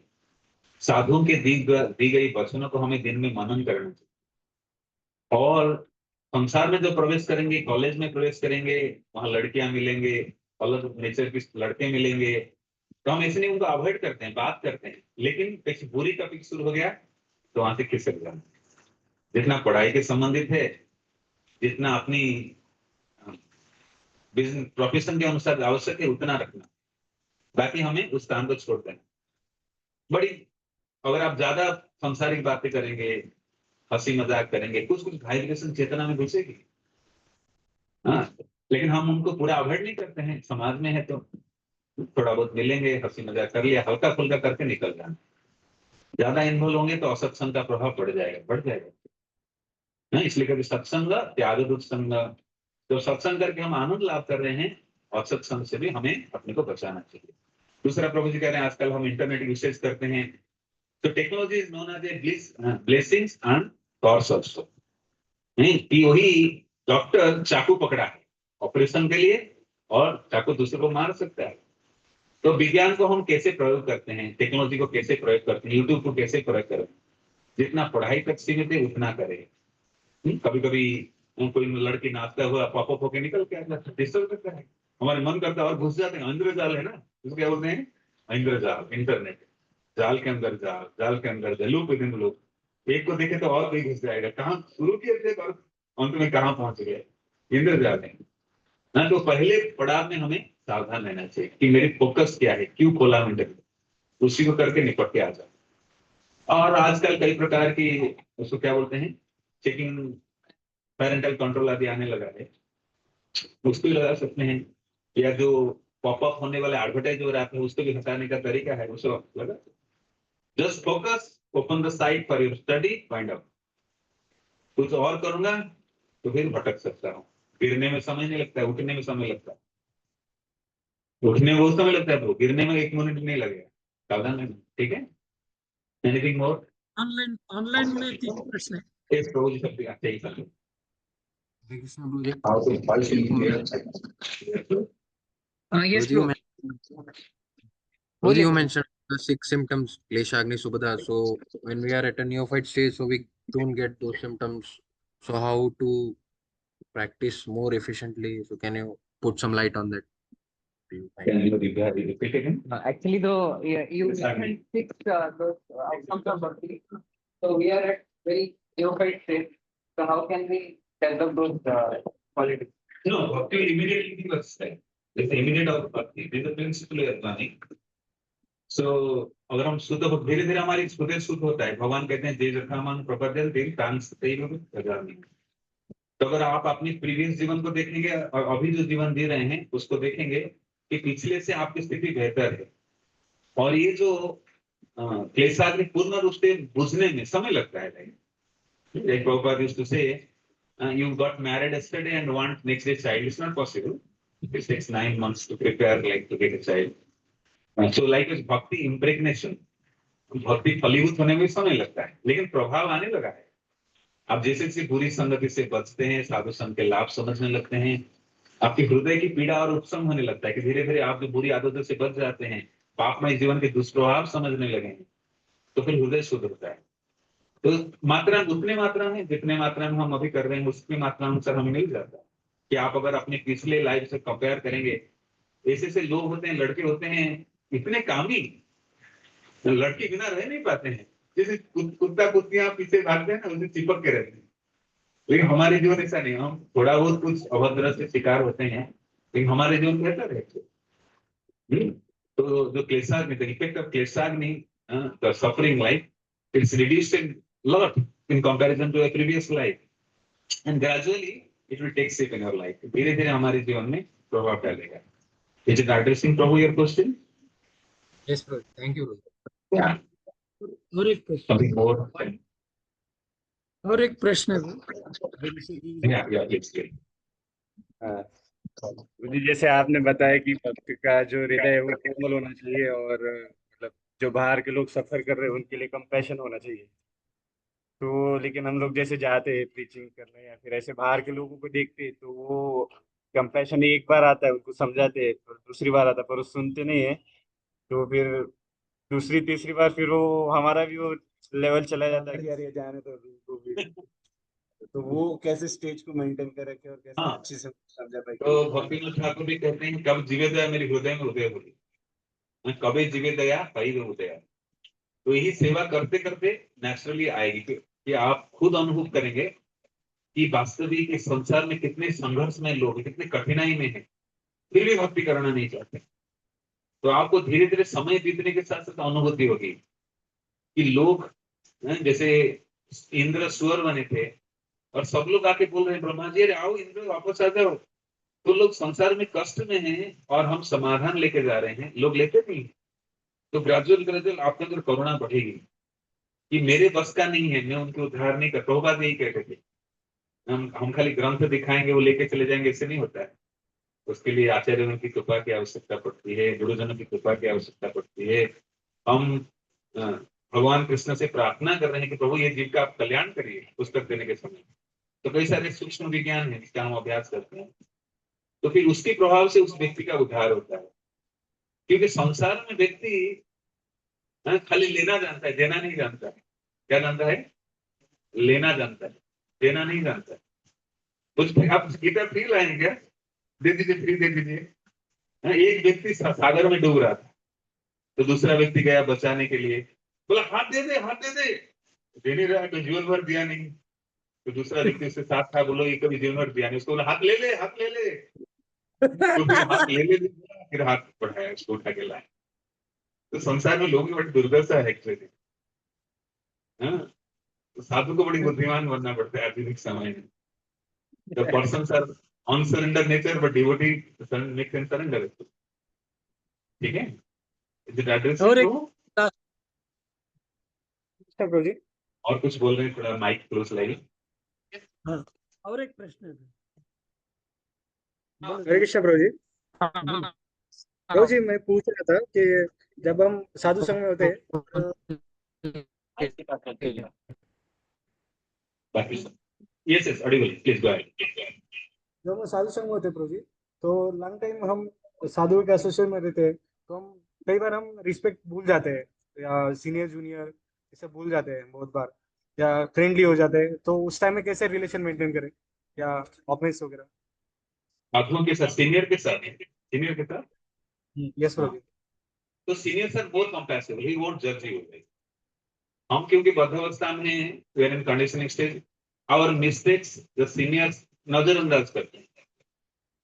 साधुओं के दी गई वचनों को हमें दिन में मनन करना चाहिए। और संसार में जो प्रवेश करेंगे, कॉलेज में प्रवेश करेंगे, वहां लड़कियां मिलेंगे, अलग नेचर के लड़के मिलेंगे, तो हम ऐसे नहीं उनको अवॉइड करते हैं, बात करते हैं, लेकिन कुछ बुरी टॉपिक शुरू हो गया तो वहां से खिसक जाना। जितना पढ़ाई के संबंधित है, जितना अपनी बिजनेस प्रोफेशन के अनुसार आवश्यक है उतना रखना, बाकी हमें उस काम को छोड़ देना। बड़ी अगर आप ज्यादा सांसारिक बातें करेंगे, हंसी मजाक करेंगे, कुछ कुछ वाइब्रेशन चेतना में घुसेगी। हाँ, लेकिन हम उनको पूरा अवॉइड नहीं करते हैं। समाज में है तो थोड़ा बहुत मिलेंगे, हंसी मजाक कर लिया, हल्का फुल्का करके निकल जाना। ज्यादा इन्वॉल्व होंगे तो असत्संग का प्रभाव बढ़ जाएगा। हाँ, इसलिए कभी सत्संग त्याग दुत्संग, जब सत्संग करके हम आनंद लाभ कर रहे हैं, असत्संग से भी हमें अपने को बचाना चाहिए। दूसरा प्रभु जी कह रहे हैं आजकल हम इंटरनेट यूसेज करते हैं, तो technology is known as a blessings and curse also. नहीं कि वही डॉक्टर चाकू पकड़ा है ऑपरेशन के लिए और चाकू दूसरे को मार सकता है। तो विज्ञान को हम कैसे प्रयोग करते हैं, टेक्नोलॉजी को कैसे प्रयोग करते हैं, यूट्यूब को कैसे प्रयोग करें, जितना पढ़ाई तक सीमित है उतना करें। कभी कभी कोई लड़की नाचता हुआ पॉपअप होके निकल के आता है, डिस्टर्ब करता है, हमारे मन करता है और घुस जाते हैं। इंद्रजाल है ना, इसको क्या बोलते हैं, इंद्रजाल, इंटरनेट जाल के अंदर जाल, जाल के अंदर जाल, लूप विदिन लूप। एक को देखे तो और कोई घुस जाएगा, कहाँ शुरू किए थे और अंत में कहाँ पहुंच गए, इंद्रजाल है ना। तो पहले पड़ाव में हमें सावधान रहना चाहिए कि मेरी फोकस क्या है, क्यों खोला मैंने, उसी को करके निपट के आ जाओ। और आजकल कई प्रकार की उसको क्या बोलते हैं, चेकिंग पेरेंटल कंट्रोल आदि आने लगा है, उसको भी लगा सकते हैं। या जो पॉपअप होने वाले एडवर्टाइज हो रहा है उसको भी हटाने का तरीका है, उसको लगा। Just focus, open the site for your study, find out. कुछ और करूंगा तो फिर भटक सकता हूँ। गिरने में समय नहीं लगता है, उठने में समय लगता है। उठने में वो समय लगता है, गिरने में 1 मिनट नहीं लगेगा। सावधान रहना, ठीक है। Anything more? ऑनलाइन में 3 मिनट्स है। इस प्रभु जी सब अच्छा ही समझो। Yes, Guruji, bro. You बोलिए। mentioned the 6 symptoms, Klesha, Agni, Subhada. So when we are at a neophyte stage, so we don't get those symptoms. So how to practice more efficiently? So can you put some light on that? Can you repeat again? Actually, though, you Exactly. mentioned 6 those outcomes of bhakti. So we are at very neophyte stage. So how can we develop those qualities? No, bhakti will immediately give us, right? There's immediate of bhakti. There's a principle of learning. सो अगर हम शुद्ध धीरे धीरे हमारी हृदय शुद्ध होता है, भगवान कहते हैं जे जथामान प्रपद्यल तेल प्राण। तो अगर आप अपनी प्रीवियस जीवन को देखेंगे और अभी जो जीवन जी रहे हैं उसको देखेंगे कि पिछले से आपकी स्थिति बेहतर है। और ये जो क्लेशाग्नि पूर्ण रूप से बुझने में समय लगता है। Like Prabhupada used to say, you got married yesterday and want next day child. It's not possible. It takes 9 months to prepare like to get a child. So like is bhakti impregnation. भक्ति फलीभूत होने में समय लगता है, लेकिन प्रभाव आने लगा है। आप जैसे जैसे बुरी संगति से बचते हैं, साधु संत के लाभ समझने लगते हैं, आपके हृदय की पीड़ा और उपशम होने लगता है कि धीरे धीरे आप जो बुरी आदतों से बच जाते हैं, पापमय जीवन के दुष्प्रभाव समझने लगे हैं, तो फिर हृदय शुद्ध होता है। तो मात्रा उतने मात्रा में जितने मात्रा में हम अभी कर रहे हैं उसकी मात्रा अनुसार हमें मिल जाता है। कि आप अगर अपने पिछले लाइफ से कंपेयर करेंगे, ऐसे से लोग होते हैं, लड़के होते हैं इतने कामी, लड़के बिना रह नहीं पाते हैं। जैसे कुत्ता कुत्तियां पीछे भागते हैं ना, उसे चिपक के रहते हैं। लेकिन हमारे जीवन ऐसा नहीं, हम थोड़ा बहुत कुछ अभद्र से शिकार होते हैं, लेकिन हमारे जीवन बेहतर है। तो जो क्लेशाग्नि, द इफेक्ट ऑफ क्लेशाग्नि, the suffering life, it's reduced a lot in comparison to a previous life, and gradually it will take shape in your life. धीरे धीरे हमारे जीवन में प्रभाव डालेगा। Is it addressing Prabhu your question? Yes, bro. Thank you, bro. Yeah. और एक प्रश्न, Something more? और एक प्रश्न है। Yeah, please. जी, जैसे आपने बताया कि भक्त का जो हृदय है वो कोमल होना चाहिए और मतलब जो बाहर के लोग सफर कर रहे हैं उनके लिए कंपैशन होना चाहिए। तो लेकिन हम लोग जैसे जाते हैं प्रीचिंग करने या फिर ऐसे बाहर के लोगों को देखते हैं तो वो कंपैशन एक बार आता है, उनको समझाते हैं, और दूसरी बार आता है पर वो सुनते नहीं है। तो फिर दूसरी तीसरी बार फिर वो हमारा भी वो लेवल चला जाता है कि यार ये जाने तो उनको भी। तो वो कैसे स्टेज को मेंटेन कर रखे और कैसे हाँ। अच्छे से समझा पाए। तो भक्तिनाथ ठाकुर भी कहते हैं कब जीवे दया मेरे हृदय में उदय होगी, कभी जीवे दया कई में उदय। तो यही सेवा करते करते नेचुरली आएगी कि आप खुद अनुभव करेंगे कि वास्तविक इस संसार में कितने संघर्ष में लोग, कितने कठिनाई में हैं, फिर भी भक्ति करना नहीं चाहते। तो आपको धीरे धीरे समय बीतने के साथ साथ अनुभूति होगी कि लोग जैसे इंद्र स्वर बने थे और सब लोग आके बोल रहे हैं ब्रह्मा जी अरे आओ इंद्र वापस आ जाओ। तो लोग संसार में कष्ट में हैं और हम समाधान लेके जा रहे हैं, लोग लेते नहीं। तो ग्रेजुअल आपके अंदर करुणा बढ़ेगी कि मेरे बस का नहीं है, मैं उनके उद्धार नहीं कर। प्रभुपाद यही कहते थे, हम खाली ग्रंथ दिखाएंगे वो लेके चले जाएंगे, इससे नहीं होता है। उसके लिए आचार्यों की कृपा की आवश्यकता पड़ती है, गुरुजनों की कृपा की आवश्यकता पड़ती है। हम भगवान कृष्ण से प्रार्थना कर रहे हैं कि प्रभु ये जीव का आप कल्याण करिए पुस्तक देने के समय। तो कई सारे सूक्ष्म विज्ञान है जिसका हम अभ्यास करते हैं, तो फिर उसके प्रभाव से उस व्यक्ति का उद्धार होता है। क्योंकि संसार में व्यक्ति खाली लेना जानता है, देना नहीं जानता है। क्या जानता है? लेना जानता है, देना नहीं जानता है। कुछ आप गीता फ्री लाएंगे क्या? दे दीजिए, फ्री दे दीजिए। एक व्यक्ति सागर में डूब रहा था, तो दूसरा व्यक्ति गया बचाने के लिए, बोला हाथ दे दे, हाथ दे दे। दे नहीं रहा, तो जीवन भर दिया नहीं। तो दूसरा व्यक्ति उसके साथ था, बोलो ये कभी जीवन भर दिया नहीं। उसको बोला हाथ ले ले, हाथ ले ले। तो फिर हाथ ले ले, फिर हाथ बढ़ाया, उसको उठा के लाया। तो संसार में लोगों की बड़ी दुर्दशा है एक्चुअली। तो साधु को बड़ी बुद्धिमान बनना पड़ता है आधुनिक समय में। The persons are on surrender nature, but devotee makes them surrender. ठीक है? Is it addressing और एक to? प्रभु जी और कुछ बोल रहे हैं, थोड़ा माइक क्लोज लाइए। हाँ, और एक प्रश्न है। हरे कृष्ण प्रभु जी। प्रभु जी मैं पूछ रहा था कि जब हम साधु संघ में होते हैं Yes, yes, audible. Please go ahead. जब हम साधु संघ में होते हैं प्रभु जी, तो लॉन्ग टाइम हम साधुओं के एसोसिएशन में रहते हैं, तो हम कई बार हम रिस्पेक्ट भूल जाते हैं या सीनियर जूनियर ये सब भूल जाते हैं बहुत बार, या फ्रेंडली हो जाते हैं। तो उस टाइम में कैसे रिलेशन मेंटेन करें या ऑफिस वगैरह? साधुओं के साथ, सीनियर के साथ यस प्रभु जी। तो सीनियर सर बहुत कंपैसिबल, ही वोंट जज यू। हम क्योंकि बद्धावस्था में हैं, we are in conditioning stage, our mistakes the seniors नजरअंदाज करते हैं,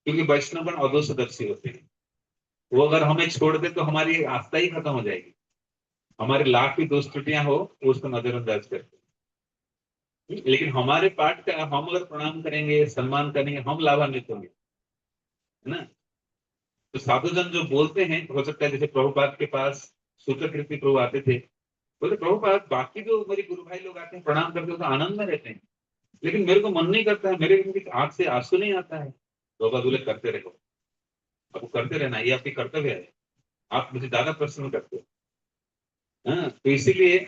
क्योंकि वैष्णवगण अदोषदर्शी होते हैं। वो अगर हमें छोड़ दे तो हमारी आस्था ही खत्म हो जाएगी। हमारे लाख भी दोस्त त्रुटियां हो तो उसको नजरअंदाज करते हैं। लेकिन हमारे पाठ का हम अगर प्रणाम करेंगे, सम्मान करेंगे, हम लाभान्वित होंगे, है ना। तो साधुजन जो बोलते हैं, हो सकता है जैसे प्रभुपाद के पास सूत्र कीर्ति प्रभु आते थे, बोले प्रभुपाद बाकी जो मेरे गुरु भाई लोग आते हैं प्रणाम करते हैं तो आनंद में रहते हैं, लेकिन मेरे को मन नहीं करता है, मेरे आंख से आंसू नहीं आता है। बाबा बोले करते रहो, आपको करते रहना, ये आपकी कर्तव्य है, आप मुझे ज्यादा प्रसन्न करते हो। हाँ, तो इसीलिए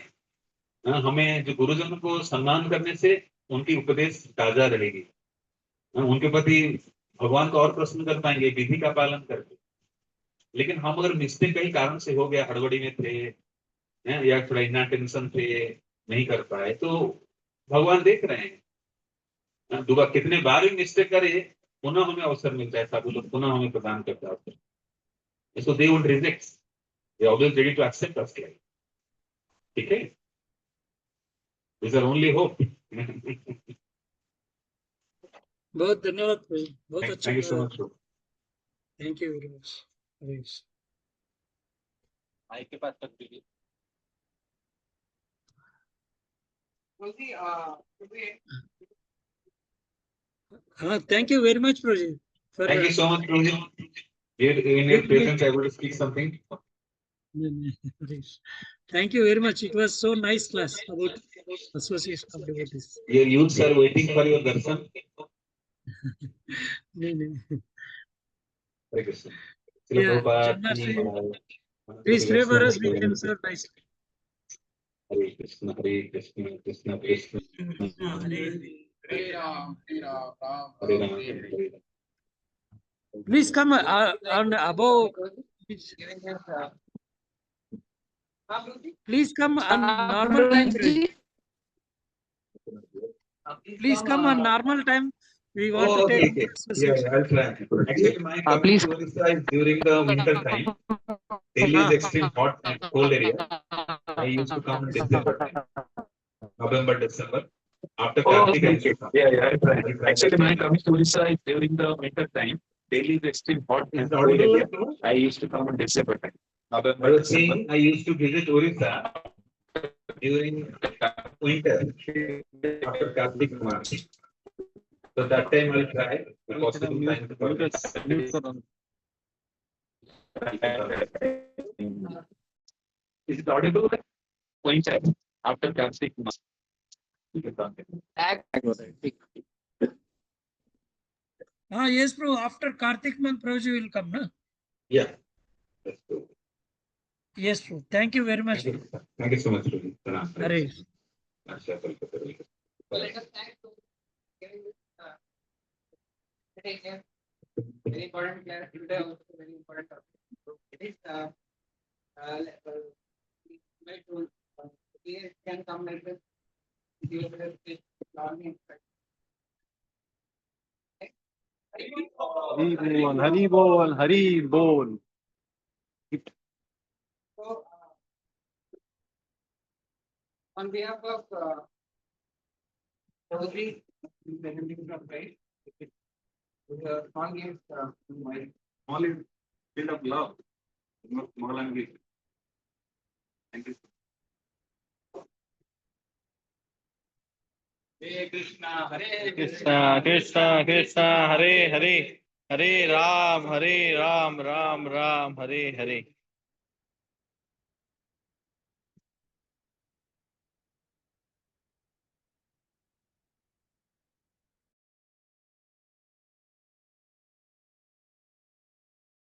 हमें जो गुरुजनों को सम्मान करने से उनकी उपदेश ताजा रहेगी। उनके प्रति भगवान को और प्रसन्न कर पाएंगे विधि का पालन करके। लेकिन हम अगर मिस्टेक कहीं कारण से हो गया, हड़बड़ी में थे या थोड़ा इना टेंशन थे, नहीं कर पाए, तो भगवान देख रहे हैं। दोबारा कितने बार भी मिस्टेक करे, पुनः हमें अवसर मिलता है, साधु लोग पुनः हमें प्रदान करता है। इसको they won't reject, they always ready to accept us. ठीक है, दिस आर ओनली होप। बहुत धन्यवाद प्रभु जी, बहुत अच्छा। Thank you so much. Thank you very much. Hare Krishna. Mike के पास तक दीजिए। हाँ, thank you very much, Prabhuji. for, Thank you so much, Prabhuji. In your presence, I would speak something. Thank you very much. It was so nice class about association of devotees. Your youths are waiting for your darshan. Hare Krishna. Srila Yeah, Prabhupada Janna, ki, please pray for us. We can serve nicely. Hare Krishna, Hare Krishna, Krishna Krishna, Hare Ram, Hare Ram, Hare Ram. Please come on above. Please come on normal time. Please come on normal time. We want to take Okay. more association. I'll try. Actually, my coming please. to Orissa is during the winter time. Delhi is extreme hot and cold area. I used to come in December time, November, December. After Kartik, I used to come. I'll try. Actually, my coming to Orissa is during the winter time. Delhi is extreme hot and cold area. I used to come in December time. I was saying I used to visit Orissa during winter after Kartik March. So that time I'll try the possible time for this. Is it audible? Point time after Kartik March. Yes, Prabhu. After Kartik month, Prabhuji will come, no? Yeah. That's good. Yes, Prabhu. Thank you very much. Thank you so much, Rudy. Hare. very important class today, also very important topic. It is here can come like this. हरी बोल हरी बोल। So, on behalf of Chaudhary, presenting from right, the song is my All is filled of love. Mohalangi. Thank you. Hare Krishna, Hare Krishna Krishna Krishna Hare Hare, Hare Ram Ram Ram Hare Hare.